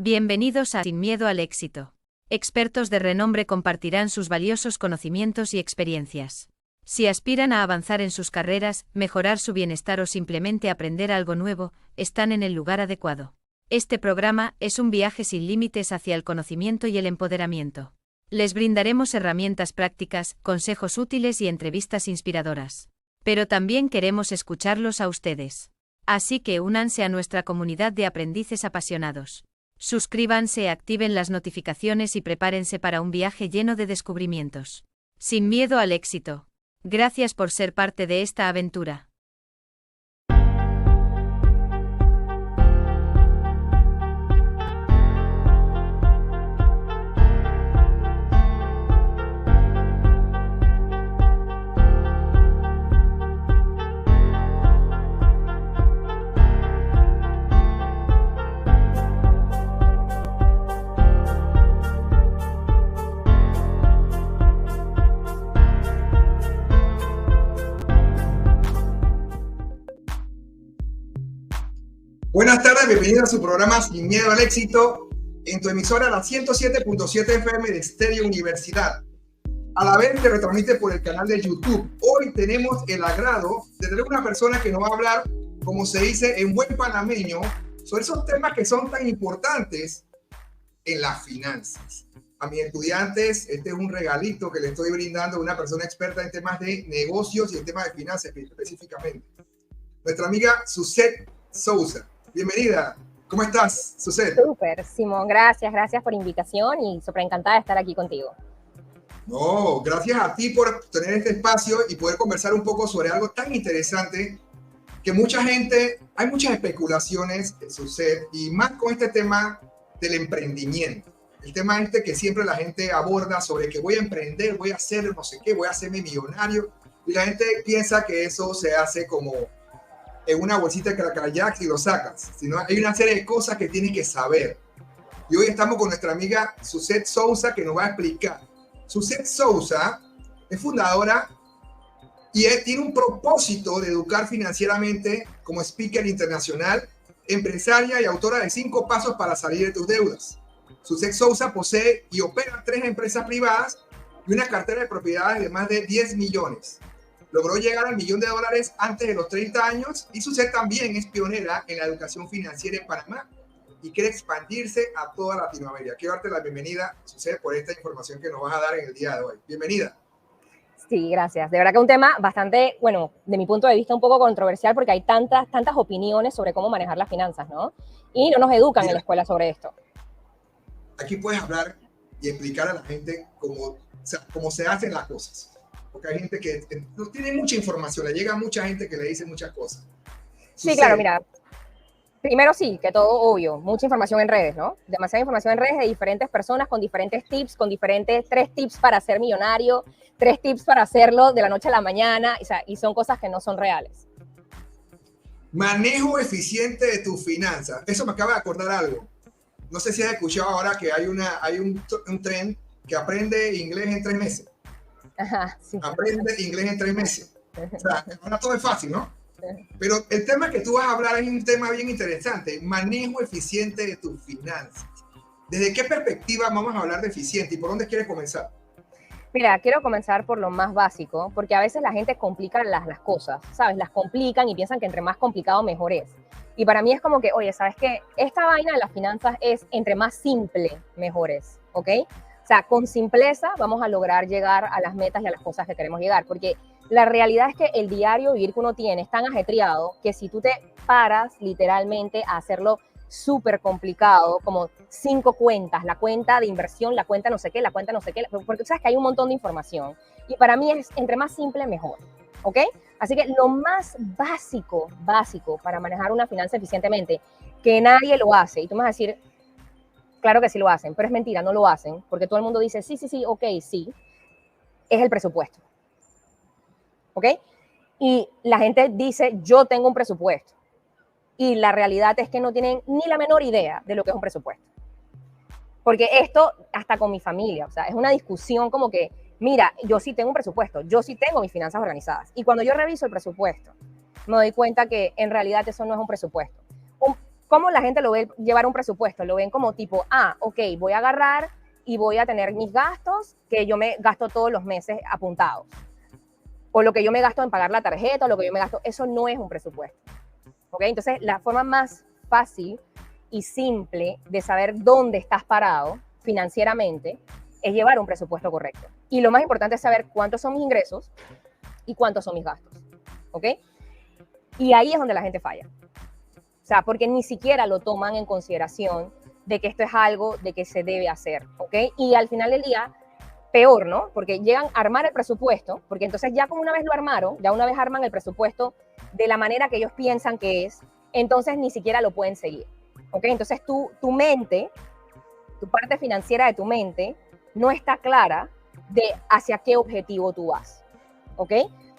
Bienvenidos a Sin Miedo al Éxito. Expertos de renombre compartirán sus valiosos conocimientos y experiencias. Si aspiran a avanzar en sus carreras, mejorar su bienestar o simplemente aprender algo nuevo, están en el lugar adecuado. Este programa es un viaje sin límites hacia el conocimiento y el empoderamiento. Les brindaremos herramientas prácticas, consejos útiles y entrevistas inspiradoras. Pero también queremos escucharlos a ustedes. Así que únanse a nuestra comunidad de aprendices apasionados. Suscríbanse, activen las notificaciones y prepárense para un viaje lleno de descubrimientos. Sin miedo al éxito. Gracias por ser parte de esta aventura. Buenas tardes, bienvenidos a su programa Sin Miedo al Éxito en tu emisora la 107.7 FM de Estéreo Universidad. A la vez te retransmite por el canal de YouTube. Hoy tenemos el agrado de tener una persona que nos va a hablar, como se dice en buen panameño, sobre esos temas que son tan importantes en las finanzas. A mis estudiantes, este es un regalito que le estoy brindando a una persona experta en temas de negocios y en temas de finanzas específicamente. Nuestra amiga Suzette Sousa. Bienvenida. ¿Cómo estás, Suzette? Súper, Simón. Gracias por la invitación y súper encantada de estar aquí contigo. No, gracias a ti por tener este espacio y poder conversar un poco sobre algo tan interesante que mucha gente, hay muchas especulaciones, Suzette, y más con este tema del emprendimiento. El tema que siempre la gente aborda sobre que voy a emprender, voy a hacer no sé qué, voy a hacerme millonario, y la gente piensa que eso se hace como en una bolsita de Cracarajax y lo sacas, sino hay una serie de cosas que tienes que saber. Y hoy estamos con nuestra amiga Suzette Sousa, que nos va a explicar. Suzette Sousa es fundadora y tiene un propósito de educar financieramente como speaker internacional, empresaria y autora de 5 pasos para salir de tus deudas. Suzette Sousa posee y opera 3 empresas privadas y una cartera de propiedades de más de 10 millones. Logró llegar al $1 millón antes de los 30 años y Suzette también es pionera en la educación financiera en Panamá y quiere expandirse a toda Latinoamérica. Quiero darte la bienvenida, Suzette, por esta información que nos vas a dar en el día de hoy. Bienvenida. Sí, gracias. De verdad que es un tema bastante, bueno, de mi punto de vista un poco controversial porque hay tantas opiniones sobre cómo manejar las finanzas, ¿no? Y no nos educan en la escuela sobre esto. Aquí puedes hablar y explicar a la gente cómo se hacen las cosas. Porque hay gente que no tiene mucha información, le llega mucha gente que le dice muchas cosas. Sí, claro, mira. Primero sí, que todo obvio, mucha información en redes, ¿no? Demasiada información en redes de diferentes personas con diferentes tips, con diferentes 3 tips para ser millonario, 3 tips para hacerlo de la noche a la mañana, o sea, y son cosas que no son reales. Manejo eficiente de tus finanzas. Eso me acaba de acordar algo. No sé si has escuchado ahora que hay un tren que aprende inglés en 3 meses. Ajá, sí. Aprende inglés en 3 meses. O sea, ahora todo es fácil, ¿no? Pero el tema que tú vas a hablar es un tema bien interesante. Manejo eficiente de tus finanzas. ¿Desde qué perspectiva vamos a hablar de eficiente y por dónde quieres comenzar? Mira, quiero comenzar por lo más básico, porque a veces la gente complica las cosas, ¿sabes? Las complican y piensan que entre más complicado mejor es. Y para mí es como que, oye, ¿sabes qué? Esta vaina de las finanzas es entre más simple, mejor es, ¿ok? O sea, con simpleza vamos a lograr llegar a las metas y a las cosas que queremos llegar, porque la realidad es que el diario vivir que uno tiene es tan ajetreado que si tú te paras literalmente a hacerlo súper complicado, como 5 cuentas, la cuenta de inversión, la cuenta no sé qué, porque sabes que hay un montón de información. Y para mí es entre más simple, mejor, ¿ok? Así que lo más básico para manejar una finanza eficientemente, que nadie lo hace, y tú me vas a decir, claro que sí lo hacen, pero es mentira, no lo hacen, porque todo el mundo dice, sí, ok, sí, es el presupuesto, ¿ok? Y la gente dice, yo tengo un presupuesto, y la realidad es que no tienen ni la menor idea de lo que es un presupuesto. Porque esto, hasta con mi familia, o sea, es una discusión como que, mira, yo sí tengo un presupuesto, yo sí tengo mis finanzas organizadas, y cuando yo reviso el presupuesto, me doy cuenta que en realidad eso no es un presupuesto. ¿cómo la gente lo ve llevar un presupuesto? Lo ven como tipo, ok, voy a agarrar y voy a tener mis gastos que yo me gasto todos los meses apuntados. O lo que yo me gasto en pagar la tarjeta, o lo que yo me gasto, eso no es un presupuesto. ¿Ok? Entonces, la forma más fácil y simple de saber dónde estás parado financieramente es llevar un presupuesto correcto. Y lo más importante es saber cuántos son mis ingresos y cuántos son mis gastos. ¿Ok? Y ahí es donde la gente falla. O sea, porque ni siquiera lo toman en consideración de que esto es algo de que se debe hacer. ¿Ok? Y al final del día, peor, ¿no? Porque llegan a armar el presupuesto, porque entonces ya como una vez lo armaron, ya una vez arman el presupuesto de la manera que ellos piensan que es, entonces ni siquiera lo pueden seguir, ¿ok? Entonces tu mente, tu parte financiera de tu mente, no está clara de hacia qué objetivo tú vas, ¿ok?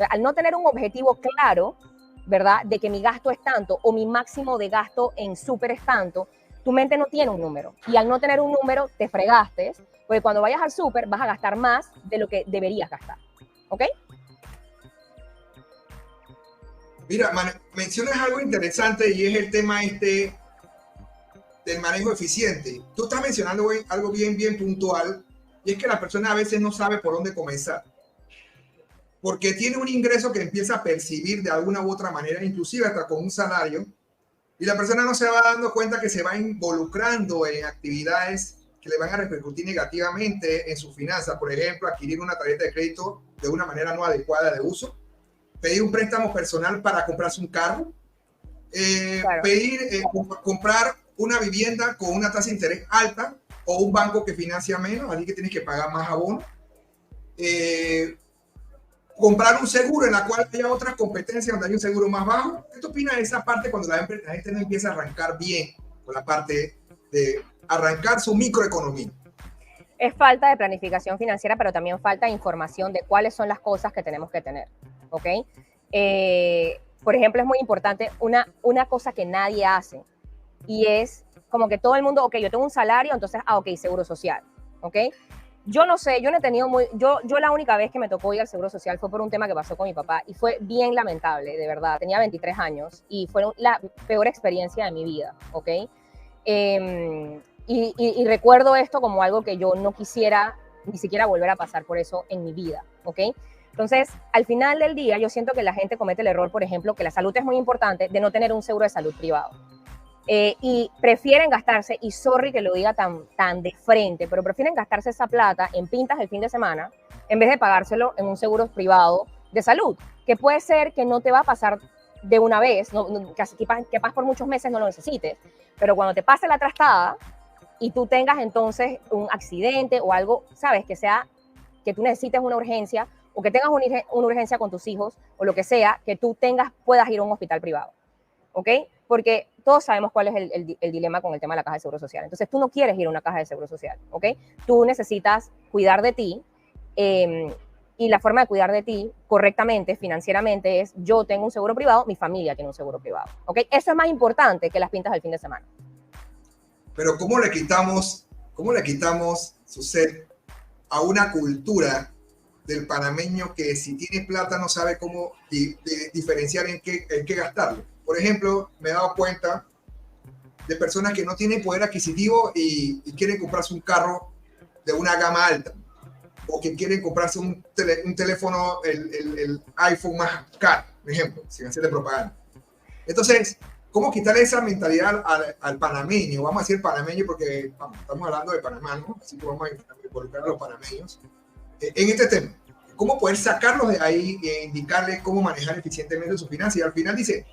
Al no tener un objetivo claro, ¿verdad? De que mi gasto es tanto o mi máximo de gasto en súper es tanto, tu mente no tiene un número. Y al no tener un número, te fregaste, porque cuando vayas al súper vas a gastar más de lo que deberías gastar, ¿ok? Mira, mencionas algo interesante y es el tema del manejo eficiente. Tú estás mencionando algo bien puntual y es que la persona a veces no sabe por dónde comenzar. Porque tiene un ingreso que empieza a percibir de alguna u otra manera, inclusive hasta con un salario, y la persona no se va dando cuenta que se va involucrando en actividades que le van a repercutir negativamente en su finanza. Por ejemplo, adquirir una tarjeta de crédito de una manera no adecuada de uso, pedir un préstamo personal para comprarse un carro, Claro. comprar una vivienda con una tasa de interés alta o un banco que financia menos, así que tienes que pagar más abono. Comprar un seguro en la cual haya otras competencias donde hay un seguro más bajo. ¿Qué tú opinas de esa parte cuando la gente no empieza a arrancar bien con la parte de arrancar su microeconomía? Es falta de planificación financiera, pero también falta de información de cuáles son las cosas que tenemos que tener, ¿ok? Por ejemplo, es muy importante una cosa que nadie hace y es como que todo el mundo, ok, yo tengo un salario, entonces, ok, seguro social, ¿ok? Yo no sé, yo no he tenido yo la única vez que me tocó ir al seguro social fue por un tema que pasó con mi papá y fue bien lamentable, de verdad. Tenía 23 años y fue la peor experiencia de mi vida, ¿ok? Y recuerdo esto como algo que yo no quisiera ni siquiera volver a pasar por eso en mi vida, ¿ok? Entonces, al final del día, yo siento que la gente comete el error, por ejemplo, que la salud es muy importante, de no tener un seguro de salud privado. Y prefieren gastarse, y sorry que lo diga tan de frente, pero prefieren gastarse esa plata en pintas el fin de semana en vez de pagárselo en un seguro privado de salud, que puede ser que no te va a pasar de una vez, que pas por muchos meses no lo necesites, pero cuando te pase la trastada y tú tengas entonces un accidente o algo, sabes, que sea que tú necesites una urgencia o que tengas una urgencia con tus hijos o lo que sea, que tú puedas ir a un hospital privado, ¿ok? Porque todos sabemos cuál es el dilema con el tema de la caja de seguro social. Entonces, tú no quieres ir a una caja de seguro social, ¿ok? Tú necesitas cuidar de ti y la forma de cuidar de ti correctamente, financieramente, es yo tengo un seguro privado, mi familia tiene un seguro privado, ¿ok? Eso es más importante que las pintas del fin de semana. Pero ¿cómo le quitamos su ser a una cultura del panameño que si tiene plata no sabe cómo diferenciar en qué gastarlo? Por ejemplo, me he dado cuenta de personas que no tienen poder adquisitivo y quieren comprarse un carro de una gama alta o que quieren comprarse un teléfono, el iPhone más caro, por ejemplo, sin hacerle propaganda. Entonces, ¿cómo quitarle esa mentalidad al panameño? Vamos a decir panameño porque estamos hablando de Panamá, ¿no? Así que vamos a involucrar a los panameños en este tema. ¿Cómo poder sacarlos de ahí e indicarles cómo manejar eficientemente sus finanzas? Y al final dice,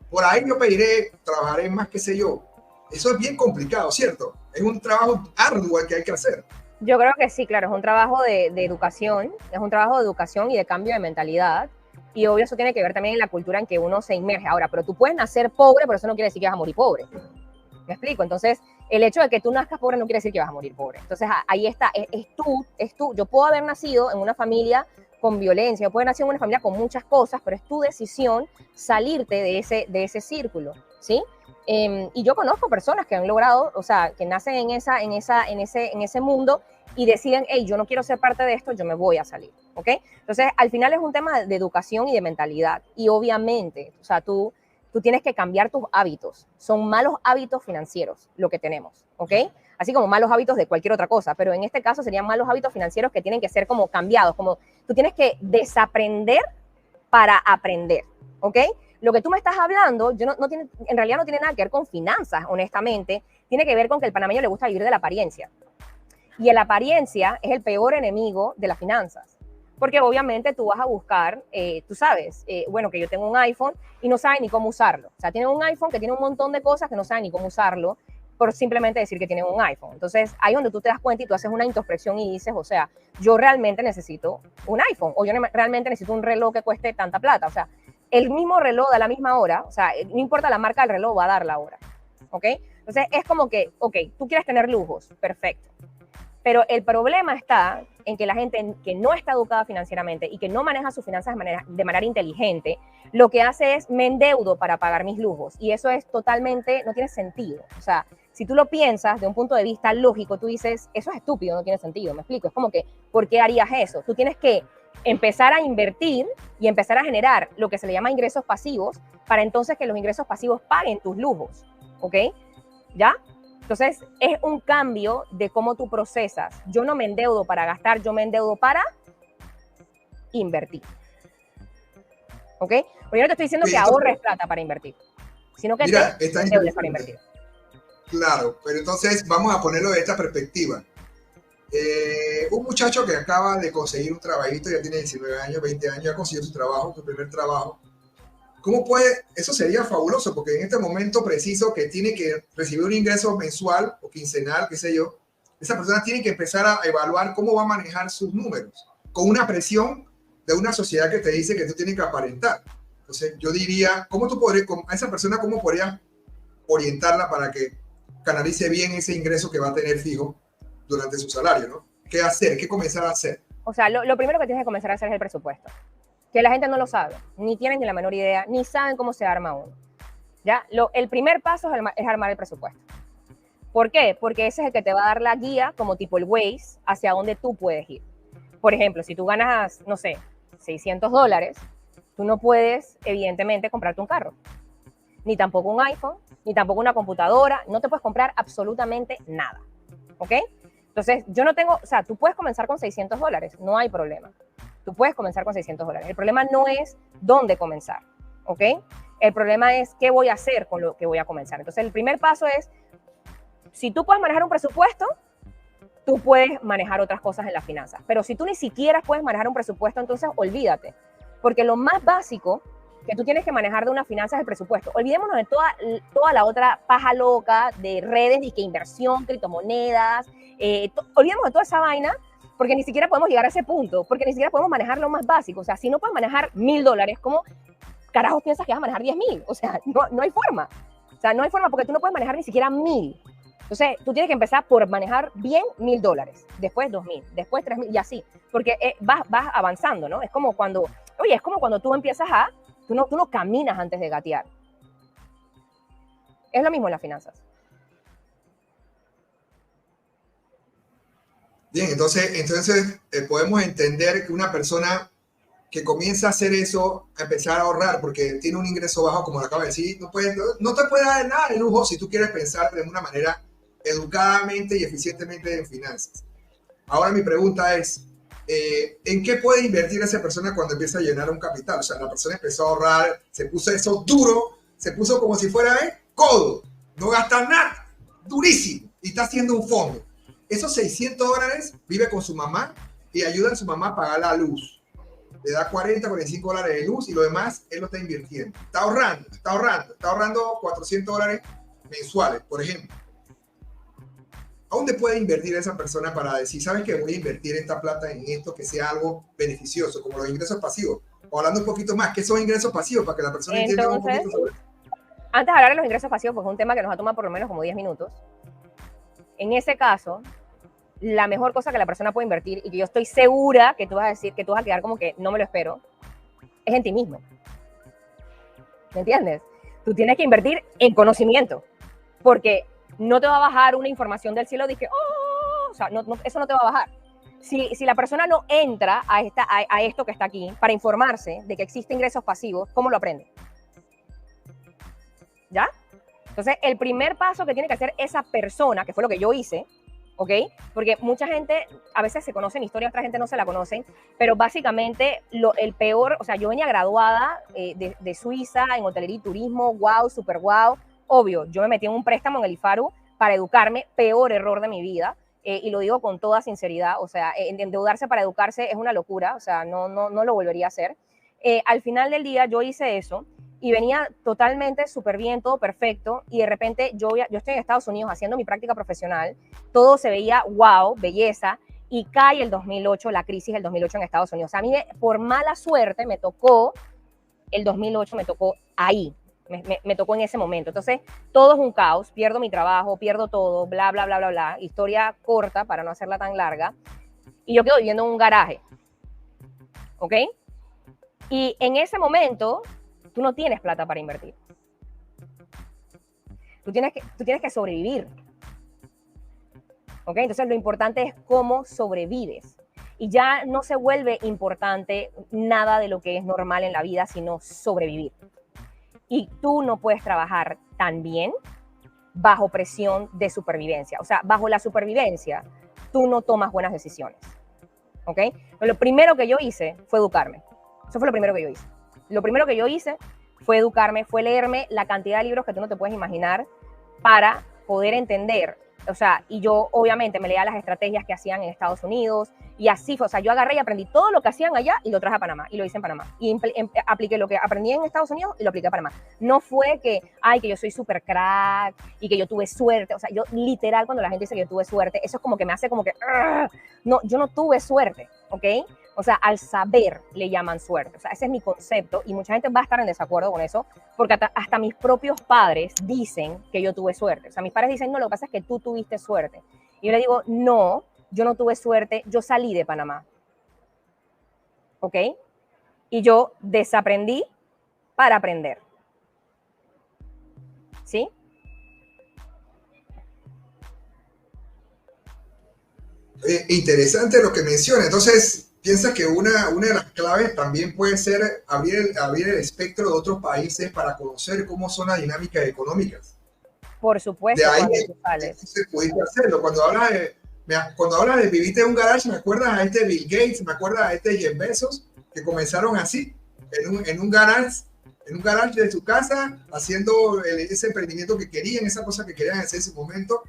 por ahí yo pediré, trabajaré más, qué sé yo. Eso es bien complicado, ¿cierto? Es un trabajo arduo que hay que hacer. Yo creo que sí, claro, es un trabajo de educación, es un trabajo de educación y de cambio de mentalidad. Y obvio eso tiene que ver también en la cultura en que uno se inmerge. Ahora, pero tú puedes nacer pobre, pero eso no quiere decir que vas a morir pobre. ¿Me explico? Entonces, el hecho de que tú nazcas pobre no quiere decir que vas a morir pobre. Entonces, ahí está, es tú. Yo puedo haber nacido en una familia con violencia, yo puedo haber nacido en una familia con muchas cosas, pero es tu decisión salirte de ese círculo, ¿sí? Y yo conozco personas que han logrado, o sea, que nacen en ese mundo y deciden, hey, yo no quiero ser parte de esto, yo me voy a salir, ¿ok? Entonces, al final es un tema de educación y de mentalidad. Y obviamente, o sea, tú tú tienes que cambiar tus hábitos. Son malos hábitos financieros lo que tenemos, ¿ok? Así como malos hábitos de cualquier otra cosa, pero en este caso serían malos hábitos financieros que tienen que ser como cambiados, como tú tienes que desaprender para aprender, ¿ok? Lo que tú me estás hablando, en realidad no tiene nada que ver con finanzas, honestamente, tiene que ver con que al panameño le gusta vivir de la apariencia. Y la apariencia es el peor enemigo de las finanzas. Porque obviamente tú vas a buscar, tú sabes, bueno, que yo tengo un iPhone y no saben ni cómo usarlo. O sea, tienen un iPhone que tiene un montón de cosas que no saben ni cómo usarlo por simplemente decir que tienen un iPhone. Entonces, ahí es donde tú te das cuenta y tú haces una introspección y dices, o sea, yo realmente necesito un iPhone o yo realmente necesito un reloj que cueste tanta plata. O sea, el mismo reloj da la misma hora, o sea, no importa la marca del reloj, va a dar la hora, ¿ok? Entonces, es como que, ok, tú quieres tener lujos, perfecto. Pero el problema está en que la gente que no está educada financieramente y que no maneja sus finanzas de manera inteligente, lo que hace es me endeudo para pagar mis lujos. Y eso es totalmente, no tiene sentido. O sea, si tú lo piensas de un punto de vista lógico, tú dices, eso es estúpido, no tiene sentido. Me explico. Es como que, ¿por qué harías eso? Tú tienes que empezar a invertir y empezar a generar lo que se le llama ingresos pasivos para entonces que los ingresos pasivos paguen tus lujos. ¿Ok? ¿Ya? Entonces, es un cambio de cómo tú procesas. Yo no me endeudo para gastar, yo me endeudo para invertir. ¿Ok? Porque yo no te estoy diciendo que ahorres plata para invertir, sino que te endeudes para invertir. Claro, pero entonces vamos a ponerlo de esta perspectiva. Un muchacho que acaba de conseguir un trabajito, ya tiene 19 años, 20 años, ya consiguió su trabajo, su primer trabajo. ¿Cómo puede? Eso sería fabuloso, porque en este momento preciso que tiene que recibir un ingreso mensual o quincenal, qué sé yo, esa persona tiene que empezar a evaluar cómo va a manejar sus números, con una presión de una sociedad que te dice que tú tienes que aparentar. Entonces, yo diría, ¿cómo tú podrías, a esa persona, cómo podrías orientarla para que canalice bien ese ingreso que va a tener fijo durante su salario, ¿no? ¿Qué hacer? ¿Qué comenzar a hacer? O sea, lo primero que tienes que comenzar a hacer es el presupuesto. Que la gente no lo sabe, ni tienen ni la menor idea, ni saben cómo se arma uno. ¿Ya? El primer paso es armar el presupuesto. ¿Por qué? Porque ese es el que te va a dar la guía, como tipo el Waze, hacia dónde tú puedes ir. Por ejemplo, si tú ganas, no sé, $600, tú no puedes, evidentemente, comprarte un carro. Ni tampoco un iPhone, ni tampoco una computadora. No te puedes comprar absolutamente nada. ¿Ok? Entonces, yo no tengo, o sea, tú puedes comenzar con $600, no hay problema. Tú puedes comenzar con $600. El problema no es dónde comenzar, ¿ok? El problema es qué voy a hacer con lo que voy a comenzar. Entonces, el primer paso es, si tú puedes manejar un presupuesto, tú puedes manejar otras cosas en las finanzas. Pero si tú ni siquiera puedes manejar un presupuesto, entonces olvídate. Porque lo más básico que tú tienes que manejar de una finanza es el presupuesto. Olvidémonos de toda la otra paja loca de redes y que inversión, criptomonedas, olvidémonos de toda esa vaina, porque ni siquiera podemos llegar a ese punto, porque ni siquiera podemos manejar lo más básico. O sea, si no puedes manejar $1,000, ¿cómo carajos piensas que vas a manejar 10,000? O sea, no hay forma. O sea, no hay forma porque tú no puedes manejar ni siquiera 1,000. Entonces, tú tienes que empezar por manejar bien $1,000, después 2,000, después 3,000 y así, porque vas avanzando, ¿no? Es como cuando tú empiezas tú no caminas antes de gatear. Es lo mismo en las finanzas. Bien, entonces podemos entender que una persona que comienza a hacer eso, a empezar a ahorrar porque tiene un ingreso bajo, como lo acaba de decir, no te puede dar nada de lujo si tú quieres pensar de una manera educadamente y eficientemente en finanzas. Ahora mi pregunta es, ¿en qué puede invertir esa persona cuando empieza a llenar un capital? O sea, la persona empezó a ahorrar, se puso eso duro, se puso como si fuera codo, no gasta nada, durísimo, y está haciendo un fondo. Esos $600 vive con su mamá y ayuda a su mamá a pagar la luz. Le da $40, $45 de luz y lo demás él lo está invirtiendo. Está ahorrando $400 mensuales, por ejemplo. ¿A dónde puede invertir esa persona para decir, sabes que voy a invertir esta plata en esto que sea algo beneficioso, como los ingresos pasivos? O hablando un poquito más, ¿qué son ingresos pasivos? Para que la persona entienda un poquito sobre eso. Antes de hablar de los ingresos pasivos, pues es un tema que nos va a tomar por lo menos como 10 minutos. En ese caso, la mejor cosa que la persona puede invertir, y que yo estoy segura que tú vas a decir, que tú vas a quedar como que no me lo espero, es en ti mismo. ¿Me entiendes? Tú tienes que invertir en conocimiento, porque no te va a bajar una información del cielo de que, o sea, eso no te va a bajar. Si la persona no entra a esto que está aquí para informarse de que existen ingresos pasivos, ¿cómo lo aprende? ¿ya? Entonces, el primer paso que tiene que hacer esa persona, que fue lo que yo hice, ¿ok? Porque mucha gente, a veces se conocen historias, otra gente no se la conocen, pero básicamente el peor, o sea, yo venía graduada de Suiza en hotelería y turismo, wow, super wow, obvio, yo me metí en un préstamo en el IFARU para educarme, peor error de mi vida, y lo digo con toda sinceridad, o sea, endeudarse para educarse es una locura, o sea, no lo volvería a hacer. Al final del día yo hice eso, y venía totalmente súper bien, todo perfecto, y de repente yo estoy en Estados Unidos haciendo mi práctica profesional, todo se veía wow, belleza, y cae el 2008, la crisis del 2008 en Estados Unidos. O sea, a mí por mala suerte me tocó, el 2008 me tocó ahí, me tocó en ese momento. Entonces, todo es un caos, pierdo mi trabajo, pierdo todo, bla, bla, bla, bla, bla, historia corta para no hacerla tan larga, y yo quedo viviendo en un garaje, ¿ok? Y en ese momento, tú no tienes plata para invertir. Tú tienes que sobrevivir. ¿Ok? Entonces lo importante es cómo sobrevives. Y ya no se vuelve importante nada de lo que es normal en la vida, sino sobrevivir. Y tú no puedes trabajar tan bien bajo presión de supervivencia. O sea, bajo la supervivencia, tú no tomas buenas decisiones. ¿Ok? Pero lo primero que yo hice fue educarme. Eso fue lo primero que yo hice. Lo primero que yo hice fue educarme, fue leerme la cantidad de libros que tú no te puedes imaginar para poder entender. O sea, y yo obviamente me leía las estrategias que hacían en Estados Unidos y así fue. O sea, yo agarré y aprendí todo lo que hacían allá y lo traje a Panamá y lo hice en Panamá. Y apliqué lo que aprendí en Estados Unidos y lo apliqué a Panamá. No fue que yo soy súper crack y que yo tuve suerte. O sea, yo literal cuando la gente dice que yo tuve suerte, eso es como que me hace como que... No, yo no tuve suerte, ¿ok? O sea, al saber le llaman suerte. O sea, ese es mi concepto y mucha gente va a estar en desacuerdo con eso porque hasta mis propios padres dicen que yo tuve suerte. O sea, mis padres dicen, no, lo que pasa es que tú tuviste suerte. Y yo le digo, no, yo no tuve suerte, yo salí de Panamá. ¿Ok? Y yo desaprendí para aprender. ¿Sí? Interesante lo que menciona. Entonces, piensa que una de las claves también puede ser abrir el espectro de otros países para conocer cómo son las dinámicas económicas. Por supuesto, De ahí cuando tú sales. se pudiste hacerlo. Cuando hablas de viviste en un garage, me acuerdas a este Bill Gates, me acuerdas a este Jeff Bezos, que comenzaron así, en un garage de su casa, haciendo ese emprendimiento que querían, esa cosa que querían hacer en ese momento.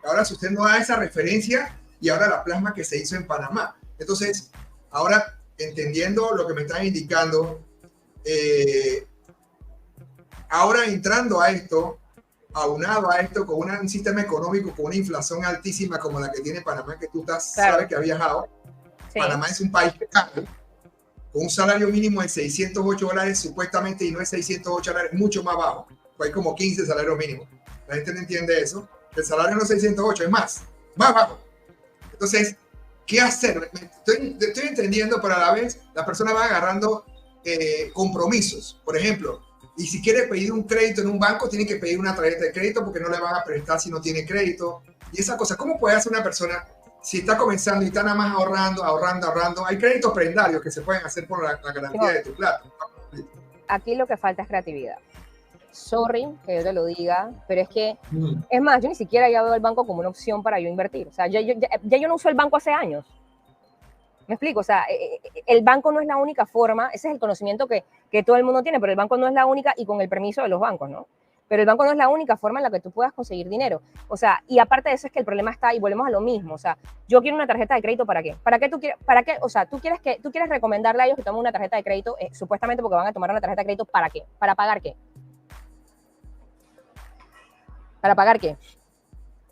Ahora, si usted no da esa referencia, y ahora la plasma que se hizo en Panamá. Entonces, ahora entendiendo lo que me están indicando, ahora entrando a esto, aunado a esto con un sistema económico, con una inflación altísima como la que tiene Panamá, que tú sabes que ha viajado. Sí. Panamá es un país caro, con un salario mínimo de $608 supuestamente, y no es $608, mucho más bajo. Hay como 15 salarios mínimos. La gente no entiende eso. El salario no es 608, es más bajo. Entonces, ¿qué hacer? Estoy entendiendo, pero a la vez la persona va agarrando compromisos. Por ejemplo, y si quiere pedir un crédito en un banco, tiene que pedir una tarjeta de crédito porque no le van a prestar si no tiene crédito. Y esa cosa, ¿cómo puede hacer una persona si está comenzando y está nada más ahorrando? Hay créditos prendarios que se pueden hacer por la garantía de tu plata. Aquí lo que falta es creatividad. Sorry que yo te lo diga, pero es que, es más, yo ni siquiera ya veo el banco como una opción para yo invertir. O sea, ya yo no uso el banco hace años. ¿Me explico? O sea, el banco no es la única forma, ese es el conocimiento que todo el mundo tiene, pero el banco no es la única, y con el permiso de los bancos, ¿no? Pero el banco no es la única forma en la que tú puedas conseguir dinero. O sea, y aparte de eso es que el problema está, y volvemos a lo mismo. O sea, yo quiero una tarjeta de crédito, ¿para qué? ¿Para qué tú quieres? ¿Para qué? O sea, tú quieres recomendarle a ellos que tomen una tarjeta de crédito, supuestamente porque van a tomar una tarjeta de crédito, ¿para qué? ¿Para pagar qué? ¿Para pagar qué?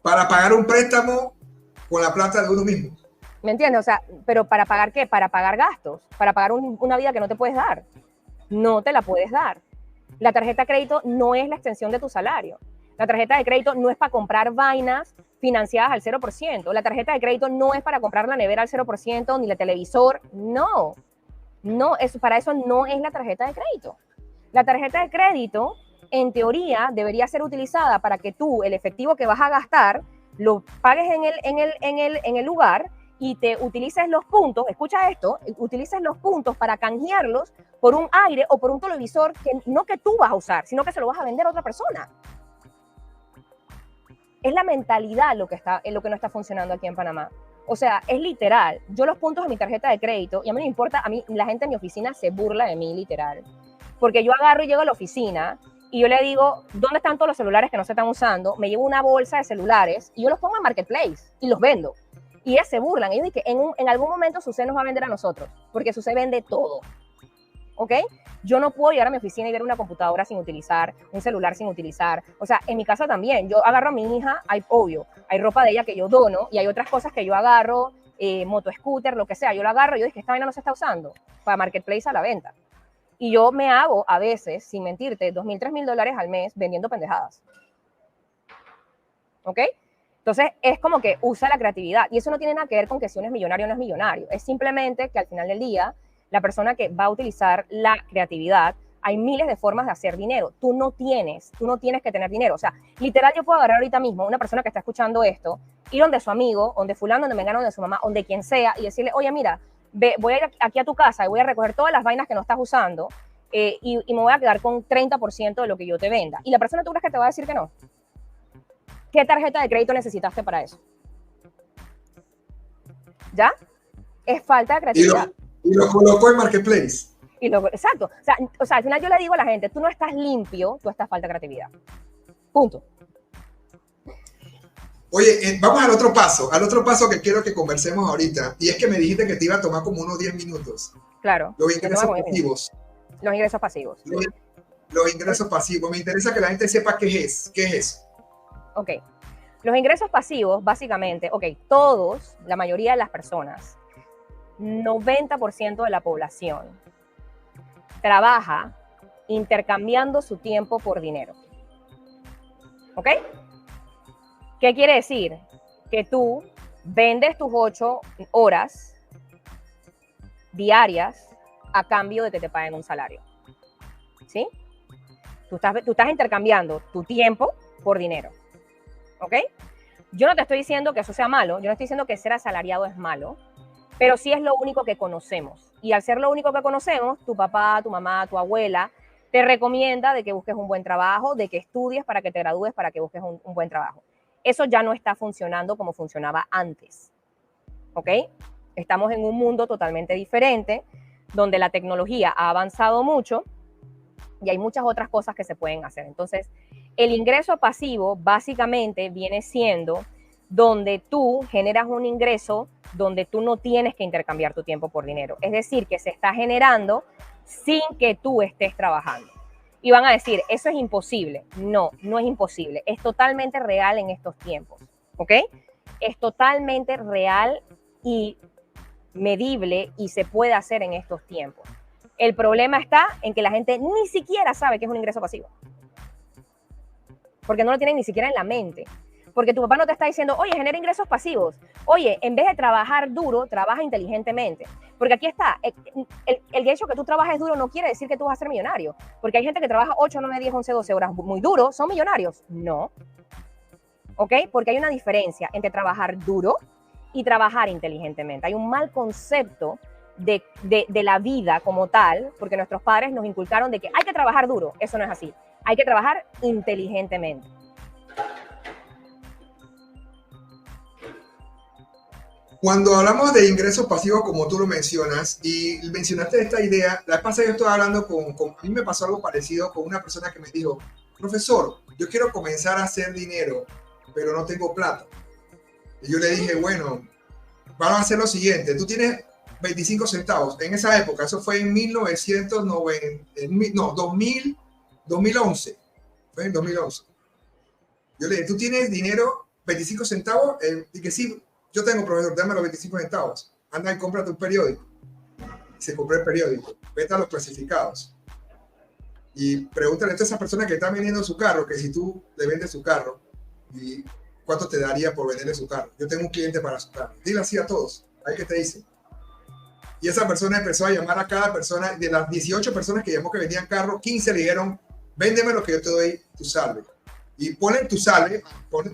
Para pagar un préstamo con la plata de uno mismo. ¿Me entiendes? O sea, ¿pero para pagar qué? Para pagar gastos, para pagar una vida que no te puedes dar. No te la puedes dar. La tarjeta de crédito no es la extensión de tu salario. La tarjeta de crédito no es para comprar vainas financiadas al 0%. La tarjeta de crédito no es para comprar la nevera al 0%, ni el televisor. No, para eso no es la tarjeta de crédito. La tarjeta de crédito, en teoría, debería ser utilizada para que tú, el efectivo que vas a gastar, lo pagues en el lugar, y te utilices los puntos, escucha esto, utilices los puntos para canjearlos por un aire o por un televisor que no que tú vas a usar, sino que se lo vas a vender a otra persona. Es la mentalidad lo que no está funcionando aquí en Panamá. O sea, es literal. Yo los puntos de mi tarjeta de crédito, y a mí no me importa, a mí la gente en mi oficina se burla de mí, literal. Porque yo agarro y llego a la oficina y yo le digo, ¿dónde están todos los celulares que no se están usando? Me llevo una bolsa de celulares y yo los pongo en Marketplace y los vendo. Y ellos se burlan. Ellos dicen que en algún momento Sucé nos va a vender a nosotros, porque Sucé vende todo. ¿Ok? Yo no puedo llegar a mi oficina y ver una computadora sin utilizar, un celular sin utilizar. O sea, en mi casa también. Yo agarro a mi hija, obvio, hay ropa de ella que yo dono y hay otras cosas que yo agarro, motoscooter, lo que sea. Yo la agarro y yo digo que esta vaina no se está usando para Marketplace a la venta. Y yo me hago a veces, sin mentirte, $2,000, $3,000 al mes vendiendo pendejadas. ¿Ok? Entonces, es como que usa la creatividad. Y eso no tiene nada que ver con que si uno es millonario o no es millonario. Es simplemente que al final del día, la persona que va a utilizar la creatividad, hay miles de formas de hacer dinero. Tú no tienes que tener dinero. O sea, literal, yo puedo agarrar ahorita mismo una persona que está escuchando esto, ir donde su amigo, donde fulano, donde mengano, donde su mamá, donde quien sea, y decirle, oye, mira, voy a ir aquí a tu casa y voy a recoger todas las vainas que no estás usando y me voy a quedar con 30% de lo que yo te venda. Y la persona, ¿tú crees que te va a decir que no? ¿Qué tarjeta de crédito necesitaste para eso? ¿Ya? Es falta de creatividad. Y lo colocó en Marketplace. Exacto. O sea, al final yo le digo a la gente, tú no estás limpio, tú estás falta de creatividad. Punto. Oye, vamos al otro paso que quiero que conversemos ahorita. Y es que me dijiste que te iba a tomar como unos 10 minutos. Claro. Los ingresos pasivos. Los ingresos pasivos. Los ingresos pasivos. Me interesa que la gente sepa qué es. ¿Qué es eso? Ok. Los ingresos pasivos, básicamente, todos, la mayoría de las personas, 90% de la población, trabaja intercambiando su tiempo por dinero. ¿Ok? ¿Qué quiere decir? Que tú vendes tus 8 horas diarias a cambio de que te paguen un salario. ¿Sí? Tú estás intercambiando tu tiempo por dinero. ¿Ok? Yo no te estoy diciendo que eso sea malo, yo no estoy diciendo que ser asalariado es malo, pero sí es lo único que conocemos. Y al ser lo único que conocemos, tu papá, tu mamá, tu abuela te recomienda de que busques un buen trabajo, de que estudies para que te gradúes, para que busques un buen trabajo. Eso ya no está funcionando como funcionaba antes. ¿Ok? Estamos en un mundo totalmente diferente, donde la tecnología ha avanzado mucho y hay muchas otras cosas que se pueden hacer. Entonces, el ingreso pasivo básicamente viene siendo donde tú generas un ingreso donde tú no tienes que intercambiar tu tiempo por dinero. Es decir, que se está generando sin que tú estés trabajando. Y van a decir, eso es imposible. No, no es imposible. Es totalmente real en estos tiempos. ¿Ok? Es totalmente real y medible y se puede hacer en estos tiempos. El problema está en que la gente ni siquiera sabe que es un ingreso pasivo. Porque no lo tienen ni siquiera en la mente. Porque tu papá no te está diciendo, oye, genera ingresos pasivos. Oye, en vez de trabajar duro, trabaja inteligentemente. Porque aquí está, el hecho que tú trabajes duro no quiere decir que tú vas a ser millonario. Porque hay gente que trabaja 8, 9, 10, 11, 12 horas muy duro, ¿son millonarios? No. ¿Ok? Porque hay una diferencia entre trabajar duro y trabajar inteligentemente. Hay un mal concepto de la vida como tal, porque nuestros padres nos inculcaron de que hay que trabajar duro. Eso no es así. Hay que trabajar inteligentemente. Cuando hablamos de ingresos pasivos, como tú lo mencionas, y mencionaste esta idea, la vez pasada yo estaba hablando a mí me pasó algo parecido con una persona que me dijo, profesor, yo quiero comenzar a hacer dinero, pero no tengo plata. Y yo le dije, bueno, vamos a hacer lo siguiente, tú tienes 25 centavos. En esa época, eso fue en 2011. Fue en 2011. Yo le dije, ¿tú tienes dinero, 25 centavos? Y que sí, yo tengo, profesor, dame los 25 centavos. Anda y cómprate un periódico. Y se compró el periódico. Vete a los clasificados. Y pregúntale a esa persona que está vendiendo su carro, que si tú le vendes su carro, ¿y cuánto te daría por venderle su carro? Yo tengo un cliente para su carro. Dile así a todos. A ver qué te dice. Y esa persona empezó a llamar a cada persona. De las 18 personas que llamó que vendían carro, 15 le dijeron, véndeme lo que yo te doy, tu salve. Y ponle tu salve,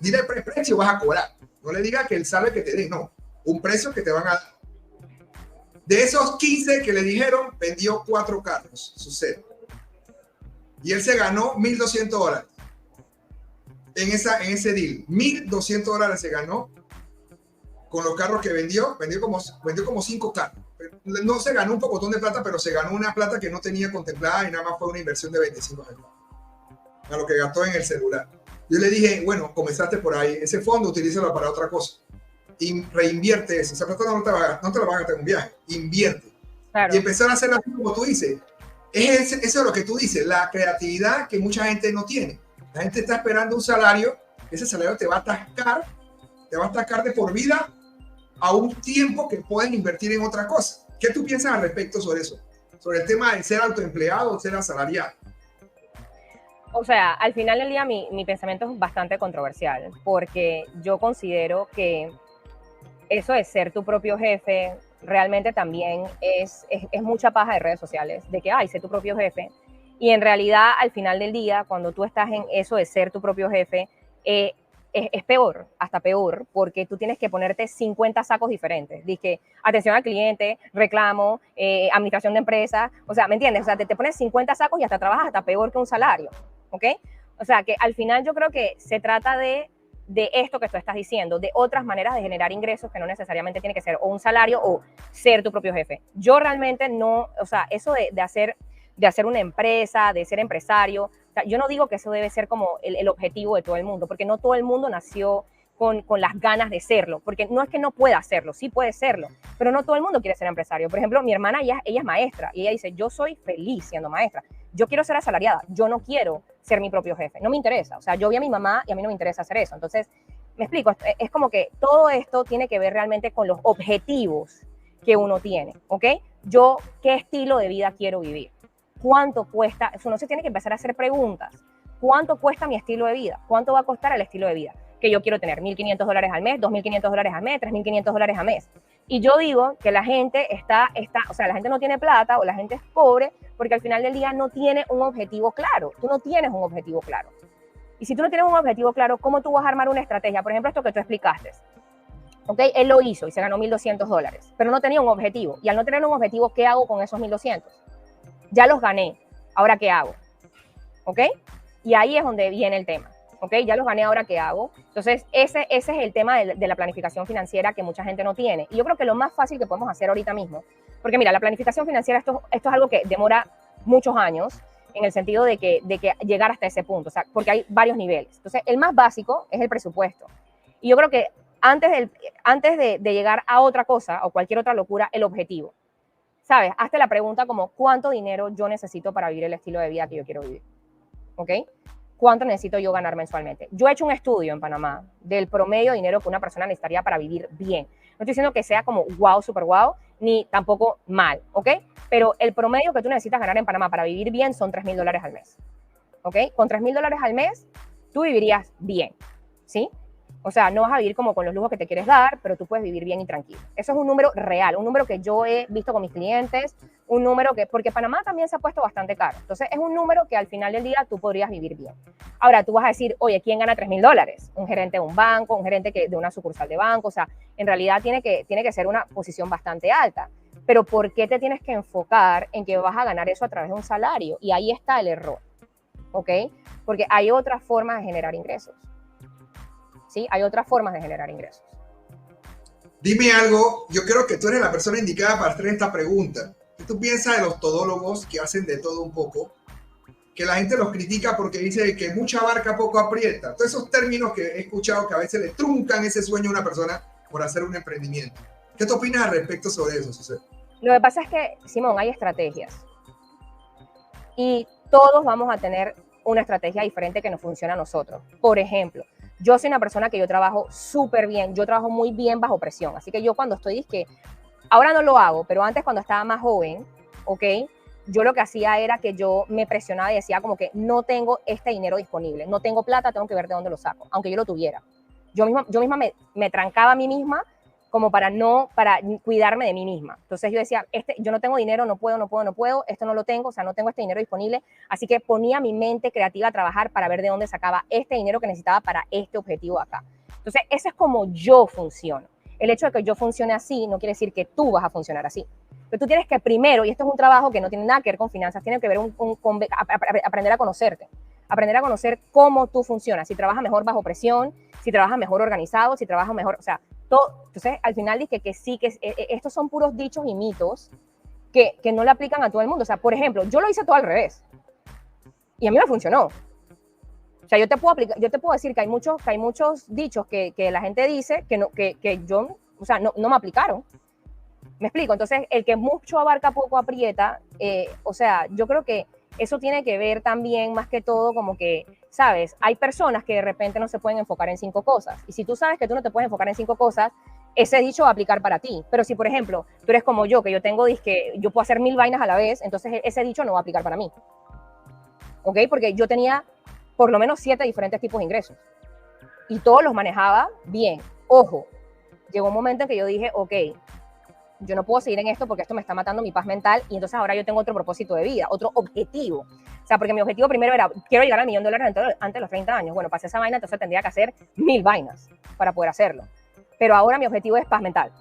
dile el precio, vas a cobrar. No le digas que el salve que te den, no. un precio que te van a dar. De esos 15 que le dijeron, vendió 4 carros, sucede. Y él se ganó $1,200 en ese deal. $1,200 se ganó con los carros que vendió. Vendió como 5 carros. No se ganó un pocotón de plata, pero se ganó una plata que no tenía contemplada y nada más fue una inversión de 25 años a lo que gastó en el celular. Yo le dije, bueno, comenzaste por ahí, ese fondo utilízalo para otra cosa y reinvierte eso. Esa plata no te la va a gastar en un viaje, invierte. Claro. Y empezar a hacerlo así como tú dices. Eso es lo que tú dices, la creatividad que mucha gente no tiene. La gente está esperando un salario, ese salario te va a atascar de por vida a un tiempo que pueden invertir en otra cosa. ¿Qué tú piensas al respecto sobre eso? Sobre el tema de ser autoempleado o ser asalariado. O sea, al final del día mi pensamiento es bastante controversial, porque yo considero que eso de ser tu propio jefe realmente también es mucha paja de redes sociales, de que, sé tu propio jefe. Y en realidad, al final del día, cuando tú estás en eso de ser tu propio jefe, es peor, hasta peor, porque tú tienes que ponerte 50 sacos diferentes. Dice, atención al cliente, reclamo, administración de empresas, o sea, ¿me entiendes? O sea, te pones 50 sacos y hasta trabajas hasta peor que un salario, ¿ok? O sea, que al final yo creo que se trata de esto que tú estás diciendo, de otras maneras de generar ingresos que no necesariamente tiene que ser o un salario o ser tu propio jefe. Yo realmente no, o sea, eso de hacer una empresa, de ser empresario, o sea, yo no digo que eso debe ser como el objetivo de todo el mundo, porque no todo el mundo nació con las ganas de serlo, porque no es que no pueda hacerlo, sí puede serlo, pero no todo el mundo quiere ser empresario. Por ejemplo, mi hermana, ella es maestra, y ella dice, yo soy feliz siendo maestra, yo quiero ser asalariada, yo no quiero ser mi propio jefe, no me interesa, o sea, yo vi a mi mamá y a mí no me interesa hacer eso. Entonces, me explico, es como que todo esto tiene que ver realmente con los objetivos que uno tiene, ¿ok? Yo, ¿qué estilo de vida quiero vivir? ¿Cuánto cuesta? Eso no se tiene que empezar a hacer preguntas. ¿Cuánto cuesta mi estilo de vida? ¿Cuánto va a costar el estilo de vida que yo quiero tener? $1,500 al mes, $2,500 al mes, $3,500 al mes. Y yo digo que la gente o sea, la gente no tiene plata o la gente es pobre porque al final del día no tiene un objetivo claro. Tú no tienes un objetivo claro. Y si tú no tienes un objetivo claro, ¿cómo tú vas a armar una estrategia? Por ejemplo, esto que tú explicaste. ¿Ok? Él lo hizo y se ganó $1,200, pero no tenía un objetivo. Y al no tener un objetivo, ¿qué hago con esos 1,200? Ya los gané, ¿ahora qué hago? ¿Ok? Y ahí es donde viene el tema, ¿ok? Ya los gané, ¿ahora qué hago? Entonces, ese es el tema de la planificación financiera que mucha gente no tiene. Y yo creo que lo más fácil que podemos hacer ahorita mismo, porque mira, la planificación financiera, esto es algo que demora muchos años, en el sentido de que llegar hasta ese punto, o sea, porque hay varios niveles. Entonces, el más básico es el presupuesto. Y yo creo que antes de llegar a otra cosa o cualquier otra locura, el objetivo. ¿Sabes? Hazte la pregunta como, ¿cuánto dinero yo necesito para vivir el estilo de vida que yo quiero vivir? ¿Ok? ¿Cuánto necesito yo ganar mensualmente? Yo he hecho un estudio en Panamá del promedio de dinero que una persona necesitaría para vivir bien. No estoy diciendo que sea como wow, super wow, ni tampoco mal, ¿ok? Pero el promedio que tú necesitas ganar en Panamá para vivir bien son $3,000 al mes, ¿ok? Con $3,000 al mes, tú vivirías bien, ¿sí? O sea, no vas a vivir como con los lujos que te quieres dar, pero tú puedes vivir bien y tranquilo. Eso es un número real, un número que yo he visto con mis clientes, un número porque Panamá también se ha puesto bastante caro. Entonces, es un número que al final del día tú podrías vivir bien. Ahora, tú vas a decir, oye, ¿quién gana $3,000? Un gerente de un banco, un gerente de una sucursal de banco. O sea, en realidad tiene que ser una posición bastante alta. Pero ¿por qué te tienes que enfocar en que vas a ganar eso a través de un salario? Y ahí está el error, ¿ok? Porque hay otras formas de generar ingresos. ¿Sí? Hay otras formas de generar ingresos. Dime algo, yo creo que tú eres la persona indicada para hacer esta pregunta. ¿Qué tú piensas de los todólogos que hacen de todo un poco? Que la gente los critica porque dice que mucha barca poco aprieta. Todos esos términos que he escuchado que a veces le truncan ese sueño a una persona por hacer un emprendimiento. ¿Qué tú opinas al respecto sobre eso, Susé? Lo que pasa es que, Simón, hay estrategias. Y todos vamos a tener una estrategia diferente que nos funcione a nosotros. Por ejemplo, yo soy una persona que yo trabajo súper bien, yo trabajo muy bien bajo presión, así que yo cuando estoy, ahora no lo hago, pero antes cuando estaba más joven, ¿ok? Yo lo que hacía era que yo me presionaba y decía como que no tengo este dinero disponible, no tengo plata, tengo que ver de dónde lo saco, aunque yo lo tuviera. Yo misma me trancaba a mí misma como para cuidarme de mí misma. Entonces yo decía, yo no tengo dinero, no puedo, esto no lo tengo, o sea, no tengo este dinero disponible, así que ponía mi mente creativa a trabajar para ver de dónde sacaba este dinero que necesitaba para este objetivo acá. Entonces, eso es como yo funciono. El hecho de que yo funcione así no quiere decir que tú vas a funcionar así. Pero tú tienes que primero, y esto es un trabajo que no tiene nada que ver con finanzas, tiene que ver con aprender a conocerte, aprender a conocer cómo tú funcionas, si trabajas mejor bajo presión, si trabajas mejor organizado, si trabajas mejor, o sea, todo. Entonces, al final dije que sí, que estos son puros dichos y mitos que no le aplican a todo el mundo. O sea, por ejemplo, yo lo hice todo al revés y a mí me funcionó. O sea, yo te puedo decir que hay muchos dichos que la gente dice que yo, o sea, no me aplicaron. ¿Me explico? Entonces, el que mucho abarca, poco aprieta, o sea, yo creo que eso tiene que ver también, más que todo, como que, ¿sabes? Hay personas que de repente no se pueden enfocar en 5 cosas. Y si tú sabes que tú no te puedes enfocar en 5 cosas, ese dicho va a aplicar para ti. Pero si, por ejemplo, tú eres como yo, que yo puedo hacer 1000 vainas a la vez, entonces ese dicho no va a aplicar para mí. ¿Ok? Porque yo tenía por lo menos 7 diferentes tipos de ingresos. Y todos los manejaba bien. Ojo, llegó un momento en que yo dije, ok, yo no puedo seguir en esto porque esto me está matando mi paz mental y entonces ahora yo tengo otro propósito de vida, otro objetivo. O sea, porque mi objetivo primero era, quiero llegar al $1.000.000 antes de los 30 años. Bueno, pasé esa vaina, entonces tendría que hacer 1000 vainas para poder hacerlo. Pero ahora mi objetivo es paz mental.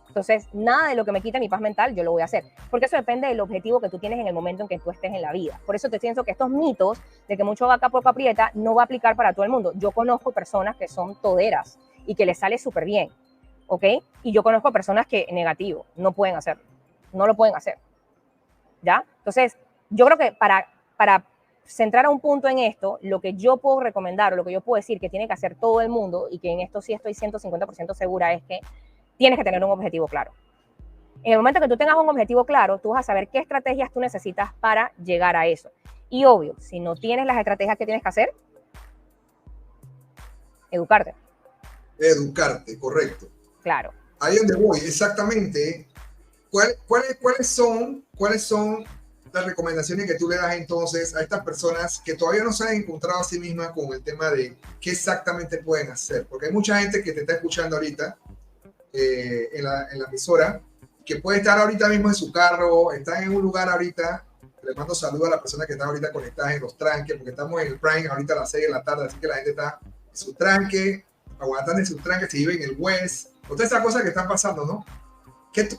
Entonces, nada de lo que me quite mi paz mental, yo lo voy a hacer. Porque eso depende del objetivo que tú tienes en el momento en que tú estés en la vida. Por eso te pienso que estos mitos de que mucho vaca poco aprieta no va a aplicar para todo el mundo. Yo conozco personas que son toderas y que les sale súper bien. ¿Ok? Y yo conozco personas que negativo, no pueden hacerlo, no lo pueden hacer, ¿ya? Entonces, yo creo que para centrar a un punto en esto, lo que yo puedo recomendar o lo que yo puedo decir que tiene que hacer todo el mundo, y que en esto sí estoy 150% segura, es que tienes que tener un objetivo claro. En el momento que tú tengas un objetivo claro, tú vas a saber qué estrategias tú necesitas para llegar a eso. Y obvio, si no tienes las estrategias que tienes que hacer, educarte. Educarte, correcto. Claro. Ahí es donde voy, exactamente. ¿Cuáles son las recomendaciones que tú le das entonces a estas personas que todavía no se han encontrado a sí mismas con el tema de qué exactamente pueden hacer? Porque hay mucha gente que te está escuchando ahorita en la emisora, que puede estar ahorita mismo en su carro, están en un lugar ahorita. Le mando saludos a las personas que están ahorita conectadas en los tranques, porque estamos en el Prime ahorita a las 6 de la tarde, así que la gente está en su tranque, aguantando en sus tranques, si viven en el West, o todas esas cosas que están pasando, ¿no? ¿Qué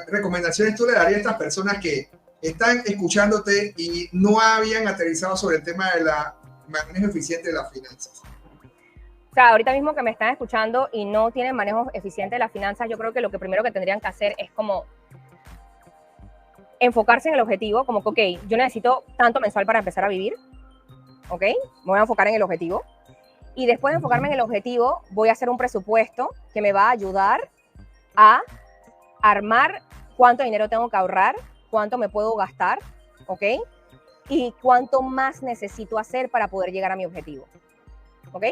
recomendaciones tú le darías a estas personas que están escuchándote y no habían aterrizado sobre el tema de la manejo eficiente de las finanzas? O sea, ahorita mismo que me están escuchando y no tienen manejo eficiente de las finanzas, yo creo que lo que primero que tendrían que hacer es como enfocarse en el objetivo, como que, ok, yo necesito tanto mensual para empezar a vivir, ok, me voy a enfocar en el objetivo. Y después de enfocarme en el objetivo, voy a hacer un presupuesto que me va a ayudar a armar cuánto dinero tengo que ahorrar, cuánto me puedo gastar, ¿ok? Y cuánto más necesito hacer para poder llegar a mi objetivo, ¿ok?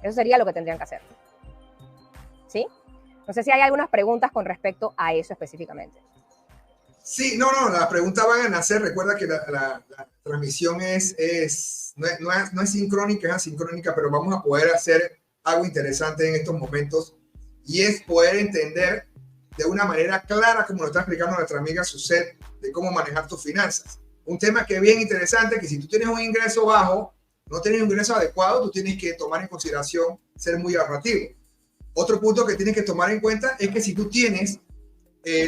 Eso sería lo que tendrían que hacer, ¿sí? No sé si hay algunas preguntas con respecto a eso específicamente. Sí, no, las preguntas van a nacer. Recuerda que la transmisión no es sincrónica, es asincrónica, pero vamos a poder hacer algo interesante en estos momentos y es poder entender de una manera clara, como lo está explicando nuestra amiga Suset, de cómo manejar tus finanzas. Un tema que es bien interesante, que si tú tienes un ingreso bajo, no tienes un ingreso adecuado, tú tienes que tomar en consideración ser muy ahorrativo. Otro punto que tienes que tomar en cuenta es que si tú tienes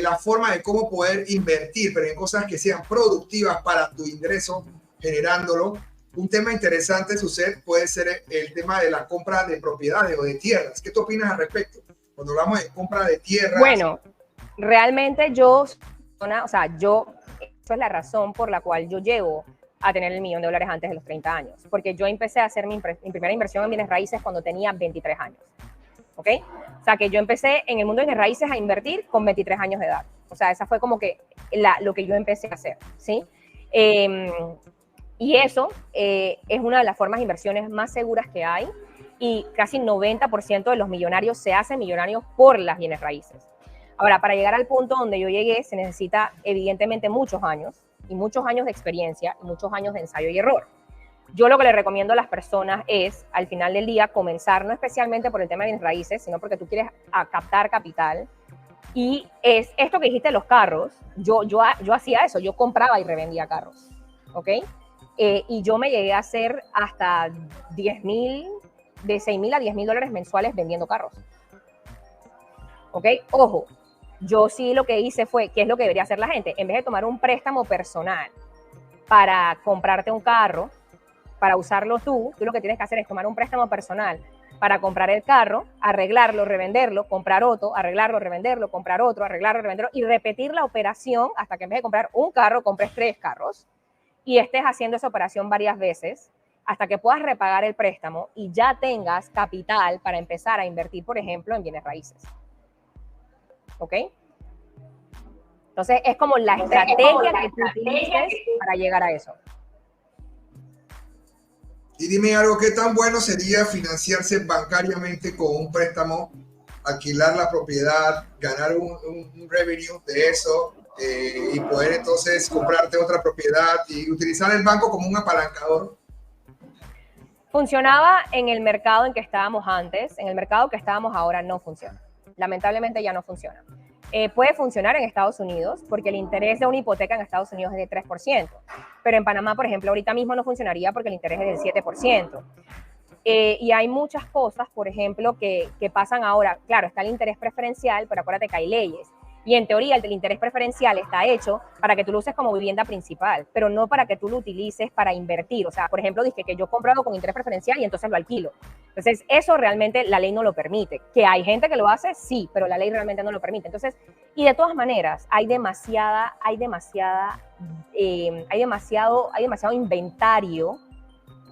la forma de cómo poder invertir, pero en cosas que sean productivas para tu ingreso, generándolo. Un tema interesante, Suset, puede ser el tema de la compra de propiedades o de tierras. ¿Qué tú opinas al respecto? Cuando hablamos de compra de tierras. Bueno, realmente eso es la razón por la cual yo llego a tener el $1.000.000 antes de los 30 años, porque yo empecé a hacer mi primera inversión en bienes raíces cuando tenía 23 años. ¿Ok? O sea, que yo empecé en el mundo de bienes raíces a invertir con 23 años de edad. O sea, esa fue como que lo que yo empecé a hacer, ¿sí? Y eso es una de las formas de inversiones más seguras que hay y casi 90% de los millonarios se hacen millonarios por las bienes raíces. Ahora, para llegar al punto donde yo llegué se necesita evidentemente muchos años y muchos años de experiencia y muchos años de ensayo y error. Yo lo que le recomiendo a las personas es, al final del día, comenzar, no especialmente por el tema de bienes raíces, sino porque tú quieres captar capital. Y es esto que dijiste de los carros, yo hacía eso, yo compraba y revendía carros, ¿ok? Y yo me llegué a hacer hasta de $6.000 a $10.000 mensuales vendiendo carros. ¿Ok? Ojo, yo sí lo que hice fue, ¿qué es lo que debería hacer la gente? En vez de tomar un préstamo personal para comprarte un carro, para usarlo tú lo que tienes que hacer es tomar un préstamo personal para comprar el carro, arreglarlo, revenderlo, comprar otro, arreglarlo, revenderlo, comprar otro, arreglarlo, revenderlo y repetir la operación hasta que en vez de comprar un carro, compres 3 carros y estés haciendo esa operación varias veces hasta que puedas repagar el préstamo y ya tengas capital para empezar a invertir, por ejemplo, en bienes raíces. ¿Ok? Entonces, es como la estrategia que tú utilices para llegar a eso. Y dime algo, ¿qué tan bueno sería financiarse bancariamente con un préstamo, alquilar la propiedad, ganar un revenue de eso y poder entonces comprarte otra propiedad y utilizar el banco como un apalancador? Funcionaba en el mercado en que estábamos antes, en el mercado que estábamos ahora no funciona. Lamentablemente ya no funciona. Puede funcionar en Estados Unidos porque el interés de una hipoteca en Estados Unidos es de 3%, pero en Panamá, por ejemplo, ahorita mismo no funcionaría porque el interés es del 7%. Y hay muchas cosas, por ejemplo, que pasan ahora. Claro, está el interés preferencial, pero acuérdate que hay leyes. Y en teoría el del interés preferencial está hecho para que tú lo uses como vivienda principal, pero no para que tú lo utilices para invertir. O sea, por ejemplo, dije que yo compro algo con interés preferencial y entonces lo alquilo. Entonces, eso realmente la ley no lo permite. ¿Que hay gente que lo hace? Sí, pero la ley realmente no lo permite. Entonces, y de todas maneras, hay demasiado inventario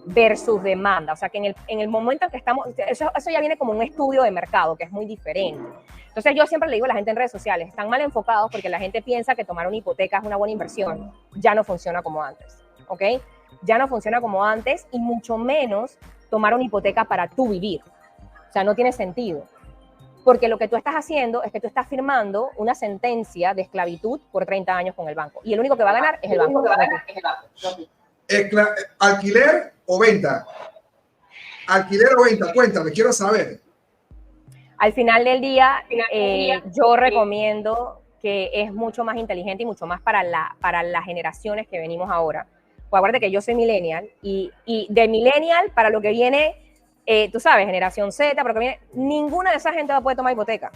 versus demanda. O sea, que en el momento en que estamos, eso ya viene como un estudio de mercado, que es muy diferente. Entonces, yo siempre le digo a la gente en redes sociales, están mal enfocados porque la gente piensa que tomar una hipoteca es una buena inversión. Ya no funciona como antes, ¿ok? Ya no funciona como antes y mucho menos tomar una hipoteca para tú vivir. O sea, no tiene sentido. Porque lo que tú estás haciendo es que tú estás firmando una sentencia de esclavitud por 30 años con el banco. Y el único que va a ganar es el banco. ¿Alquiler o venta? ¿Alquiler o venta? Cuéntame, quiero saber. Al final del día, yo recomiendo que es mucho más inteligente y mucho más para las generaciones que venimos ahora. Pues acuérdate que yo soy millennial y de millennial para lo que viene, tú sabes, generación Z, para lo que viene, ninguna de esa gente va a poder tomar hipoteca.